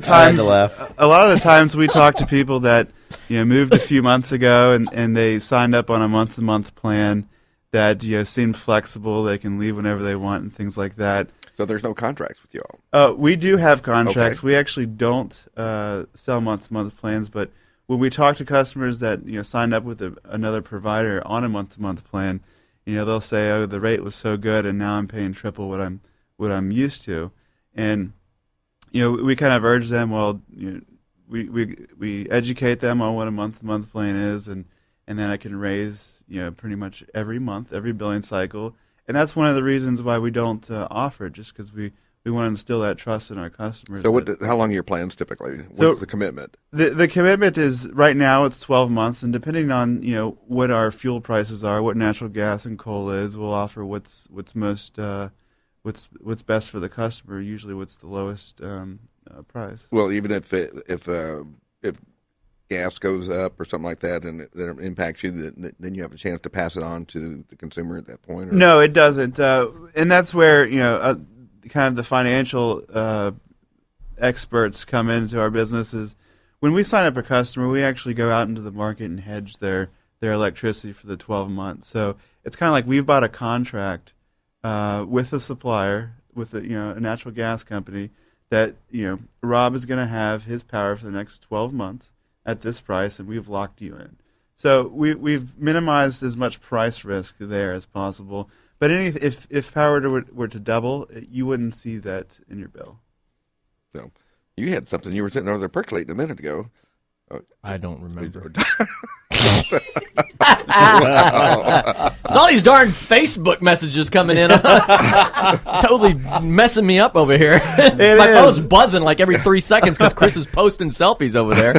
Speaker 9: times we talk to people that moved a few months ago and they signed up on a month-to-month plan that seemed flexible. They can leave whenever they want and things like that.
Speaker 3: So there's no contracts with you all?
Speaker 9: We do have contracts.
Speaker 3: Okay.
Speaker 9: We actually don't sell month-to-month plans, but when we talk to customers that signed up with another provider on a month-to-month plan, they'll say, "Oh, the rate was so good, and now I'm paying triple what I'm used to," and we kind of urge them. Well, we educate them on what a month-to-month plan is, and then I can raise pretty much every month, every billing cycle. And that's one of the reasons why we don't offer it, just because we we want to instill that trust in our customers.
Speaker 3: So how long are your plans typically? What's the commitment?
Speaker 9: The commitment is right now it's 12 months, and depending on what our fuel prices are, what natural gas and coal is, we'll offer what's most what's best for the customer. Usually, what's the lowest price.
Speaker 3: Well, even if gas goes up or something like that, and it impacts you, then you have a chance to pass it on to the consumer at that point. Or?
Speaker 9: No, it doesn't, and that's where kind of the financial experts come into our businesses. When we sign up a customer, we actually go out into the market and hedge their electricity for the 12 months. So it's kind of like we've bought a contract with a supplier, with a natural gas company, that Rob is going to have his power for the next 12 months at this price, and we've locked you in. So we've minimized as much price risk there as possible. But if power were to double, you wouldn't see that in your bill.
Speaker 3: So you had something you were sitting over there percolating a minute ago.
Speaker 4: I don't remember.
Speaker 3: It's
Speaker 4: all these darn Facebook messages coming in. It's totally messing me up over here. My phone's buzzing like every 3 seconds because Chris is posting selfies over there.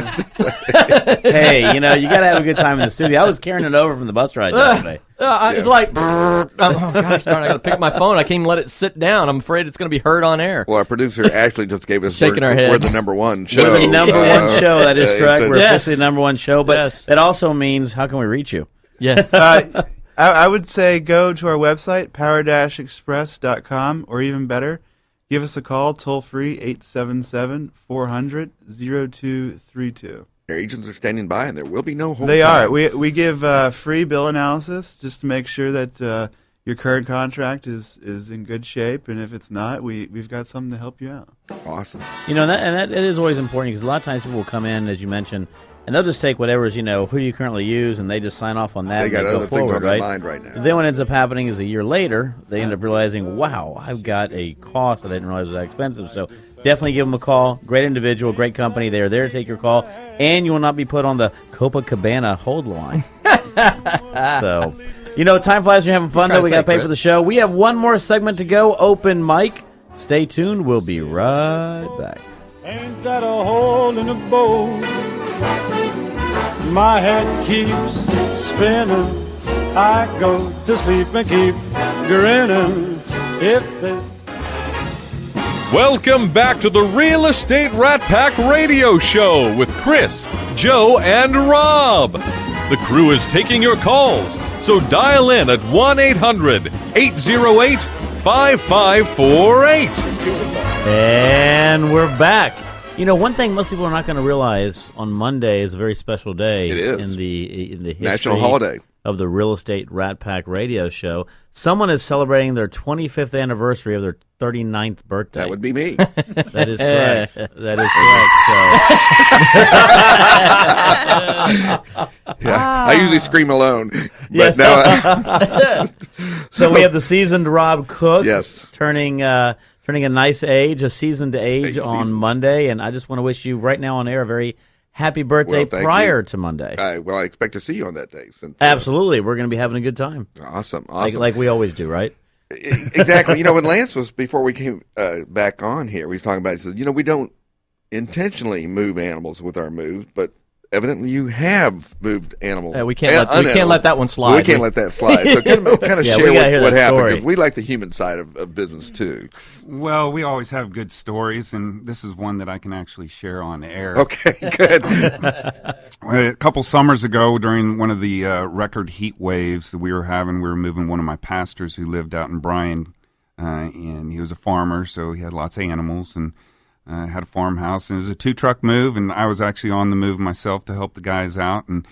Speaker 2: Hey, you got to have a good time in the studio. I was carrying it over from the bus ride yesterday.
Speaker 4: It's like, oh gosh darn, I got to pick my phone. I can't even let it sit down. I'm afraid it's going to be heard on air.
Speaker 3: Well, our producer Ashley just gave us
Speaker 4: shaking our head.
Speaker 3: We're the number one show.
Speaker 2: We're the number one show. That is correct. We're
Speaker 4: Yes.
Speaker 2: officially the number one show. But that also means, how can we reach you?
Speaker 4: Yes.
Speaker 9: I would say go to our website, power-express.com, or even better, give us a call, toll-free, 877-400-0232.
Speaker 3: Our agents are standing by, and there will be no hold
Speaker 9: They
Speaker 3: time.
Speaker 9: are. We give free bill analysis just to make sure that your current contract is in good shape, and if it's not, we've got something to help you out.
Speaker 3: Awesome.
Speaker 2: That is always important, because a lot of times people will come in, as you mentioned, and they'll just take whatever's, who you currently use, and they just sign off on that.
Speaker 3: They got
Speaker 2: and
Speaker 3: other
Speaker 2: go
Speaker 3: things
Speaker 2: forward,
Speaker 3: on their
Speaker 2: right?
Speaker 3: mind right now.
Speaker 2: Then what ends up happening is a year later, they end up realizing, wow, I've got a cost that I didn't realize was that expensive. So definitely give them a call. Great individual, great company. They are there to take your call, and you will not be put on the Copacabana hold line. So, time flies when you're having fun, though. We got to pay for the show. We have one more segment to go, open mic. Stay tuned. We'll be right back.
Speaker 6: Ain't that a hole in the boat? My head keeps spinning. I go to sleep and keep grinning. If this
Speaker 1: Welcome back to the Real Estate Rat Pack Radio Show with Chris, Joe, and Rob. The crew is taking your calls, so dial in at 1-800-808-5548.
Speaker 2: And we're back. One thing most people are not going to realize, on Monday is a very special day.
Speaker 3: It is.
Speaker 2: in the history
Speaker 3: National holiday
Speaker 2: of the Real Estate Rat Pack Radio Show. Someone is celebrating their 25th anniversary of their 39th birthday.
Speaker 3: that would be me.
Speaker 2: That is correct. That is correct. So,
Speaker 3: I usually scream alone, but
Speaker 2: Yes.
Speaker 3: now
Speaker 2: so we have the seasoned Rob Cook.
Speaker 3: Yes.
Speaker 2: turning a nice age, a seasoned age on
Speaker 3: seasoned.
Speaker 2: Monday, and I just want to wish you right now on air a very happy birthday
Speaker 3: Well, thank
Speaker 2: prior
Speaker 3: you.
Speaker 2: to Monday.
Speaker 3: I expect to see you on that day. Since,
Speaker 2: Absolutely, we're going to be having a good time,
Speaker 3: Awesome.
Speaker 2: like we always do, right?
Speaker 3: Exactly. When Lance was, before we came back on here, we was talking about, he said, we don't intentionally move animals with our moves, but evidently you have moved animals.
Speaker 4: We can't let that one slide.
Speaker 3: We can't let that slide. So kind of
Speaker 2: Yeah, we
Speaker 3: share
Speaker 2: gotta hear
Speaker 3: what
Speaker 2: that
Speaker 3: happened,
Speaker 2: story.
Speaker 3: because we like the human side of business too.
Speaker 7: Well, we always have good stories, and this is one that I can actually share on air.
Speaker 3: Okay, good.
Speaker 7: A couple summers ago, during one of the record heat waves that we were having, we were moving one of my pastors who lived out in Bryan, and he was a farmer, so he had lots of animals, and had a farmhouse, and it was a 2-truck move, and I was actually on the move myself to help the guys out, and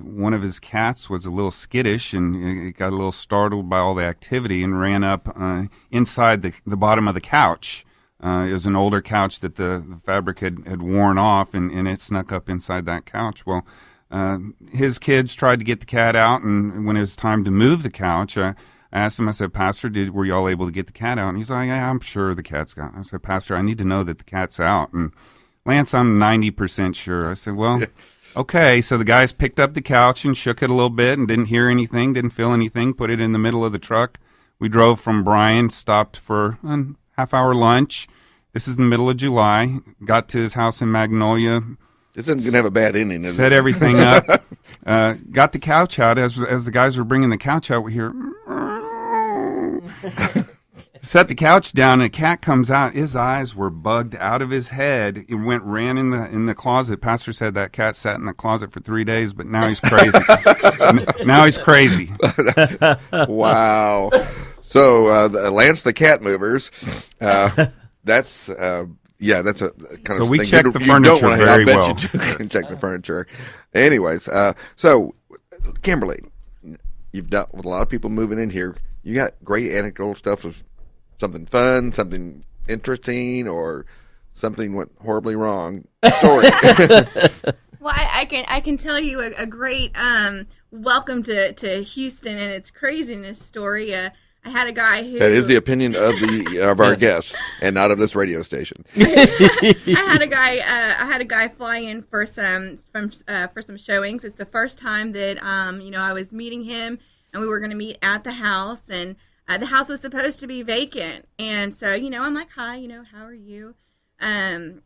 Speaker 7: one of his cats was a little skittish, and it got a little startled by all the activity and ran up inside the bottom of the couch. It was an older couch that the fabric had worn off, and it snuck up inside that couch. Well, his kids tried to get the cat out, and when it was time to move the couch, I asked him, I said, Pastor, were you all able to get the cat out? And he's like, yeah, I'm sure the cat's got it. I said, Pastor, I need to know that the cat's out. And Lance, I'm 90% sure. I said, well, okay. So the guys picked up the couch and shook it a little bit and didn't hear anything, didn't feel anything, put it in the middle of the truck. We drove from Bryan, stopped for half-hour lunch. This is in the middle of July. Got to his house in Magnolia.
Speaker 3: This isn't going to have a bad ending, is
Speaker 7: Set
Speaker 3: it?
Speaker 7: everything up. Got the couch out. As the guys were bringing the couch out, we hear... Set the couch down, and a cat comes out. His eyes were bugged out of his head. It ran in the closet. Pastor said that cat sat in the closet for 3 days, but now he's crazy. Now he's crazy.
Speaker 3: Wow. So Lance the Cat Movers, that's that's a kind
Speaker 7: So
Speaker 3: of
Speaker 7: we
Speaker 3: thing
Speaker 7: check
Speaker 3: you
Speaker 7: the
Speaker 3: don't
Speaker 7: furniture
Speaker 3: wanna-
Speaker 7: very
Speaker 3: I bet
Speaker 7: well.
Speaker 3: you can check the furniture. Anyways, so Kimberly, you've dealt with a lot of people moving in here. You got great anecdotal stuff of something fun, something interesting, or something went horribly wrong story.
Speaker 5: Well, I can tell you a great welcome to Houston and its craziness story. I had a guy who
Speaker 3: That is the opinion of our guests, and not of this radio station.
Speaker 5: I had a guy fly in for some showings. It's the first time that I was meeting him, and we were going to meet at the house, and the house was supposed to be vacant. And so I'm like, hi, how are you?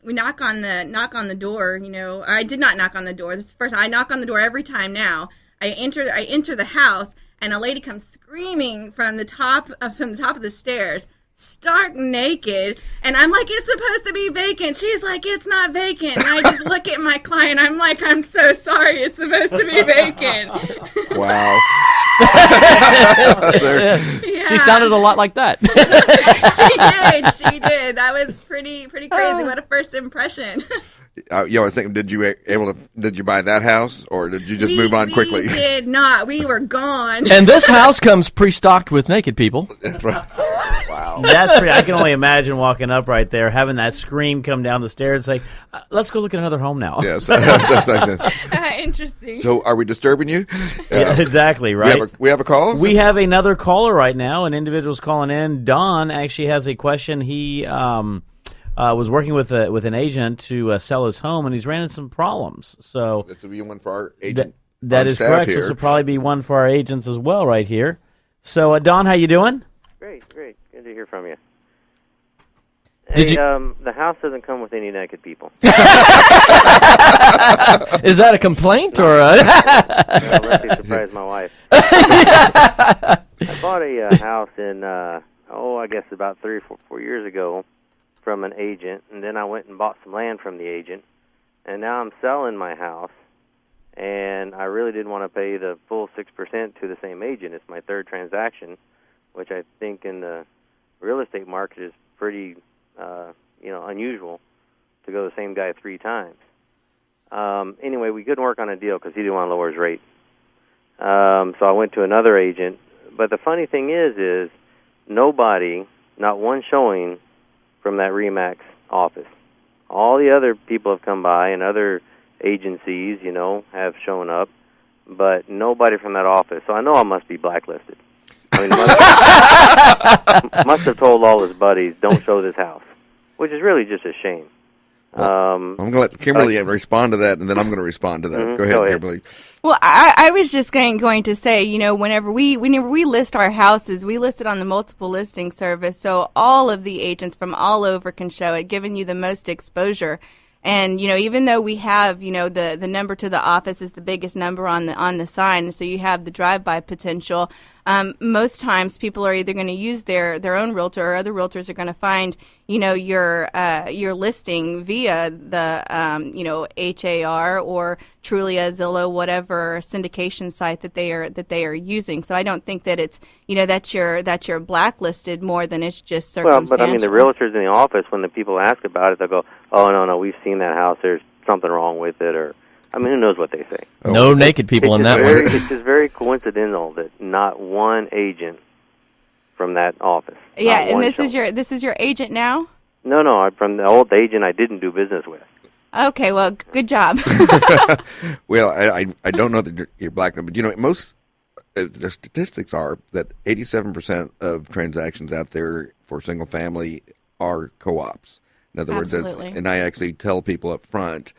Speaker 5: We knock on the door. I did not knock on the door. This is the first. I knock on the door every time now. I enter the house, and a lady comes screaming from the top of the stairs, stark naked, and I'm like, it's supposed to be vacant. She's like, it's not vacant. And I just look at my client. I'm like, I'm so sorry. It's supposed to be vacant.
Speaker 3: Wow.
Speaker 5: Yeah.
Speaker 4: She sounded a lot like that.
Speaker 5: She did. That was pretty crazy. What a first impression.
Speaker 3: I was thinking, did you buy that house, or did you just move on quickly?
Speaker 5: We did not. We were gone.
Speaker 4: And this house comes pre-stocked with naked people.
Speaker 3: That's right. Wow.
Speaker 2: That's pretty. I can only imagine walking up right there, having that scream come down the stairs, and say, "Let's go look at another home now."
Speaker 3: Yes. That's like that.
Speaker 5: Interesting.
Speaker 3: So, are we disturbing you?
Speaker 2: Yeah, exactly. Right.
Speaker 3: We have a call.
Speaker 2: We have another caller right now. An individual's calling in. Don actually has a question. He was working with an agent to sell his home, and he's ran into some problems. So
Speaker 3: This will be one for our agent.
Speaker 2: that
Speaker 3: on
Speaker 2: is
Speaker 3: staff
Speaker 2: correct.
Speaker 3: Here.
Speaker 2: This will probably be one for our agents as well, right here. So, Don, how you doing?
Speaker 10: Great. Good to hear from you.
Speaker 4: Did
Speaker 10: Hey,
Speaker 4: you-
Speaker 10: the house doesn't come with any naked people.
Speaker 4: Is that a complaint or a...
Speaker 10: Unless they surprise my wife. I bought a house in, I guess about 3 or 4 years ago from an agent, and then I went and bought some land from the agent, and now I'm selling my house, and I really didn't want to pay the full 6% to the same agent. It's my third transaction, which I think in the real estate market is pretty, unusual to go to the same guy 3 times. Anyway, we couldn't work on a deal because he didn't want to lower his rate. So I went to another agent. But the funny thing is nobody, not one showing from that RE/MAX office. All the other people have come by, and other agencies, have shown up, but nobody from that office. So I know I must be blacklisted. I mean, must have told all his buddies, don't show this house, which is really just a shame.
Speaker 3: I'm going to let Kimberly respond to that, and then I'm going to respond to that.
Speaker 10: Mm-hmm.
Speaker 3: Go ahead, Kimberly.
Speaker 5: Well, I was just going to say, whenever we list our houses, we list it on the multiple listing service, so all of the agents from all over can show it, giving you the most exposure. And even though we have the number to the office is the biggest number on the sign, so you have the drive-by potential. Most times people are either going to use their own realtor, or other realtors are going to find your listing via the HAR or Trulia, Zillow, whatever syndication site that they are using. So I don't think that it's that you're blacklisted more than it's just circumstantial.
Speaker 10: Well, but I mean, the realtors in the office, when the people ask about it, they'll go, "Oh no, we've seen that house. There's something wrong with it," or I mean, who knows what they say.
Speaker 4: No naked people in that one.
Speaker 10: It's just very coincidental that not one agent from that office.
Speaker 5: Yeah,
Speaker 10: not
Speaker 5: and
Speaker 10: one
Speaker 5: this
Speaker 10: showing.
Speaker 5: is your agent now?
Speaker 10: No, from the old agent I didn't do business with.
Speaker 5: Okay, well, good job.
Speaker 3: Well, I don't know that you're black, but most the statistics are that 87% of transactions out there for single family are co-ops. In other
Speaker 5: Absolutely.
Speaker 3: words, and I actually tell people up front,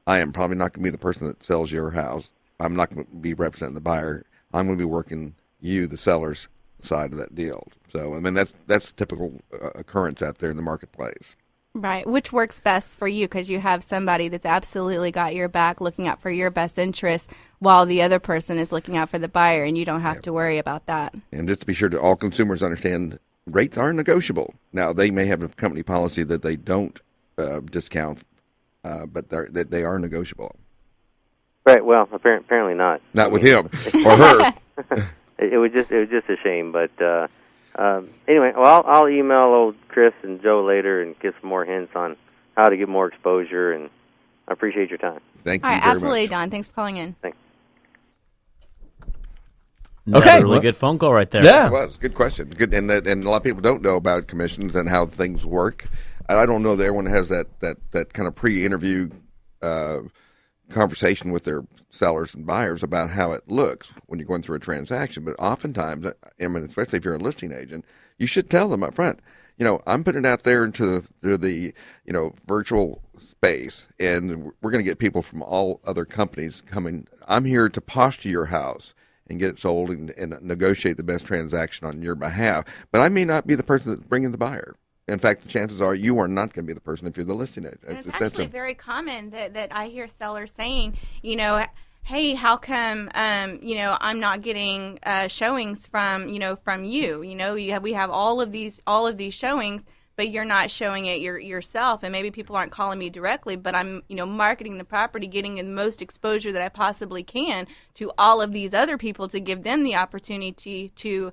Speaker 3: I am probably not going to be the person that sells your house. I'm not going to be representing the buyer. I'm going to be working you, the sellers, side of that deal. So, I mean, that's a typical occurrence out there in the marketplace.
Speaker 5: Right, which works best for you because you have somebody that's absolutely got your back looking out for your best interest while the other person is looking out for the buyer, and you don't have to worry about that.
Speaker 3: And just to be sure that all consumers understand, rates are negotiable. Now, they may have a company policy that they don't discount, but they are negotiable.
Speaker 10: Right. Well, apparently not.
Speaker 3: Not with him or her.
Speaker 10: It was just a shame, but anyway, well, I'll email old Chris and Joe later and get some more hints on how to get more exposure, and I appreciate your time.
Speaker 3: Thank you
Speaker 5: All right,
Speaker 3: very
Speaker 5: absolutely,
Speaker 3: much.
Speaker 5: Don. Thanks for calling in.
Speaker 10: Thanks.
Speaker 2: Okay, really good phone call right there.
Speaker 4: Yeah.
Speaker 3: It was. Good question. Good, and a lot of people don't know about commissions and how things work. I don't know that everyone has that kind of pre-interview conversation with their sellers and buyers about how it looks when you're going through a transaction. But oftentimes, I mean, especially if you're a listing agent, you should tell them up front, I'm putting it out there into the virtual space, and we're going to get people from all other companies coming. I'm here to posture your house and get it sold and negotiate the best transaction on your behalf. But I may not be the person that's bringing the buyer. In fact, the chances are you are not going to be the person if you're the listing agent.
Speaker 5: And it's actually very common that I hear sellers saying, hey, how come, I'm not getting showings from you? We have all of these showings, but you're not showing it yourself. And maybe people aren't calling me directly, but I'm, marketing the property, getting the most exposure that I possibly can to all of these other people to give them the opportunity to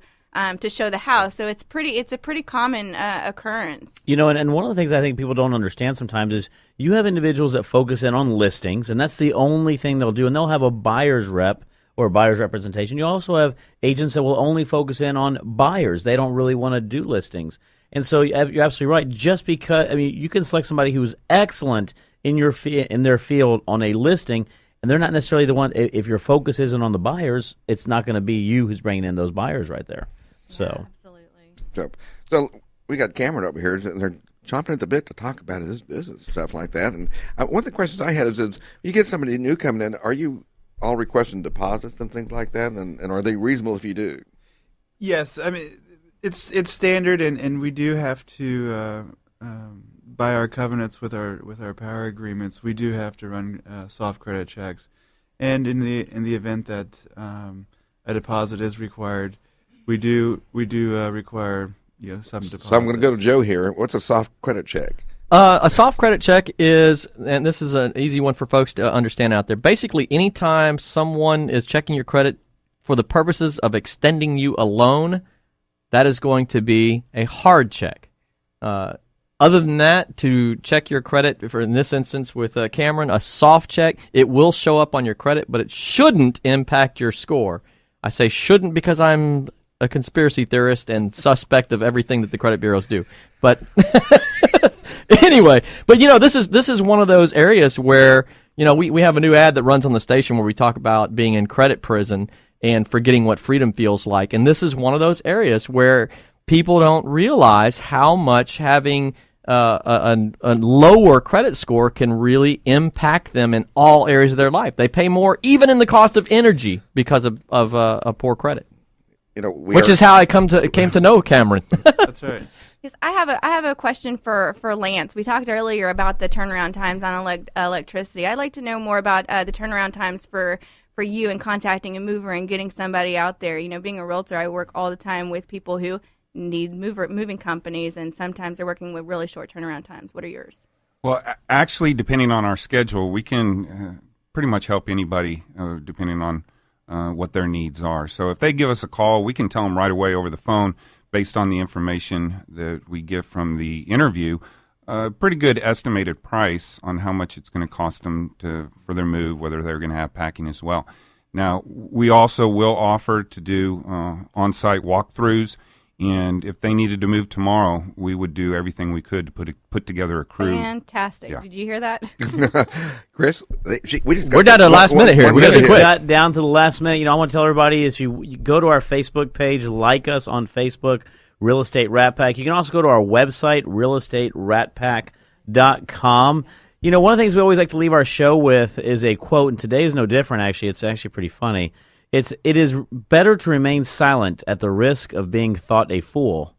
Speaker 5: show the house. So it's a pretty common occurrence.
Speaker 2: And one of the things I think people don't understand sometimes is you have individuals that focus in on listings, and that's the only thing they'll do, and they'll have a buyer's rep or buyer's representation. You also have agents that will only focus in on buyers. They don't really want to do listings. And so you're absolutely right. Just because, you can select somebody who's excellent in their field on a listing, and they're not necessarily the one. If your focus isn't on the buyers, it's not going to be you who's bringing in those buyers right there. So,
Speaker 5: yeah, absolutely.
Speaker 3: So we got Cameron over here, and they're chomping at the bit to talk about his business and stuff like that. And one of the questions I had is you get somebody new coming in, are you all requesting deposits and things like that? And are they reasonable if you do?
Speaker 9: Yes, it's standard, and we do have to by our covenants with our power agreements, we do have to run soft credit checks, and in the event that a deposit is required, we do require some deposit.
Speaker 3: So I'm going to go to Joe here. What's a soft credit check?
Speaker 4: A soft credit check is, and this is an easy one for folks to understand out there, basically anytime someone is checking your credit for the purposes of extending you a loan, that is going to be a hard check. Other than that, to check your credit, for in this instance with Cameron, a soft check, it will show up on your credit, but it shouldn't impact your score. I say shouldn't because I'm a conspiracy theorist and suspect of everything that the credit bureaus do. But anyway, but this is one of those areas where we have a new ad that runs on the station where we talk about being in credit prison and forgetting what freedom feels like. And this is one of those areas where people don't realize how much having a lower credit score can really impact them in all areas of their life. They pay more, even in the cost of energy, because of a poor credit. Which is how I came to know Cameron.
Speaker 9: That's right.
Speaker 5: Yes, I have a question for Lance. We talked earlier about the turnaround times on electricity. I'd like to know more about the turnaround times for you in contacting a mover and getting somebody out there. Being a realtor, I work all the time with people who need moving companies, and sometimes they're working with really short turnaround times. What are yours?
Speaker 7: Well, actually, depending on our schedule, we can pretty much help anybody depending on what their needs are. So if they give us a call, we can tell them right away over the phone based on the information that we get from the interview, a pretty good estimated price on how much it's going to cost them for their move, whether they're going to have packing as well. Now, we also will offer to do on-site walkthroughs, and if they needed to move tomorrow, we would do everything we could to put together a crew.
Speaker 5: Fantastic. Yeah. Did you hear that?
Speaker 3: Chris,
Speaker 4: we're down to the last minute here. We got to be quick.
Speaker 2: Got down to the last minute. I want to tell everybody is you go to our Facebook page, like us on Facebook, Real Estate Rat Pack. You can also go to our website, realestateratpack.com. One of the things we always like to leave our show with is a quote, and today is no different, actually. It's actually pretty funny. it is better to remain silent at the risk of being thought a fool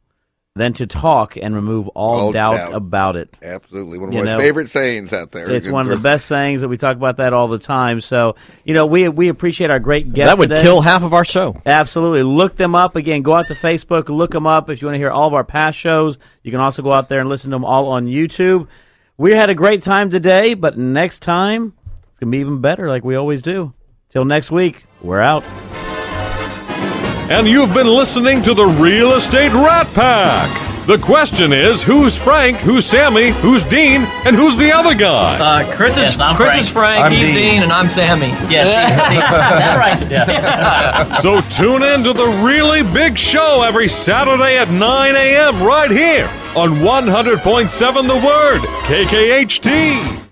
Speaker 2: than to talk and remove all doubt about it.
Speaker 3: Absolutely. One of my favorite sayings out there.
Speaker 2: It's one of the best sayings that we talk about that all the time. So, we appreciate our great guests
Speaker 4: That would
Speaker 2: today.
Speaker 4: kill half of our show.
Speaker 2: Absolutely. Look them up. Again, go out to Facebook, look them up. If you want to hear all of our past shows, you can also go out there and listen to them all on YouTube. We had a great time today, but next time, it's going to be even better like we always do. Till next week, we're out.
Speaker 1: And you've been listening to the Real Estate Rat Pack. The question is, who's Frank, who's Sammy, who's Dean, and who's the other guy?
Speaker 4: Chris is Frank,
Speaker 11: I'm
Speaker 4: he's
Speaker 11: Dean.
Speaker 4: Dean, and I'm Sammy.
Speaker 2: Yes, that's right. Yeah.
Speaker 1: So tune in to the really big show every Saturday at 9 a.m. right here on 100.7 The Word, KKHT.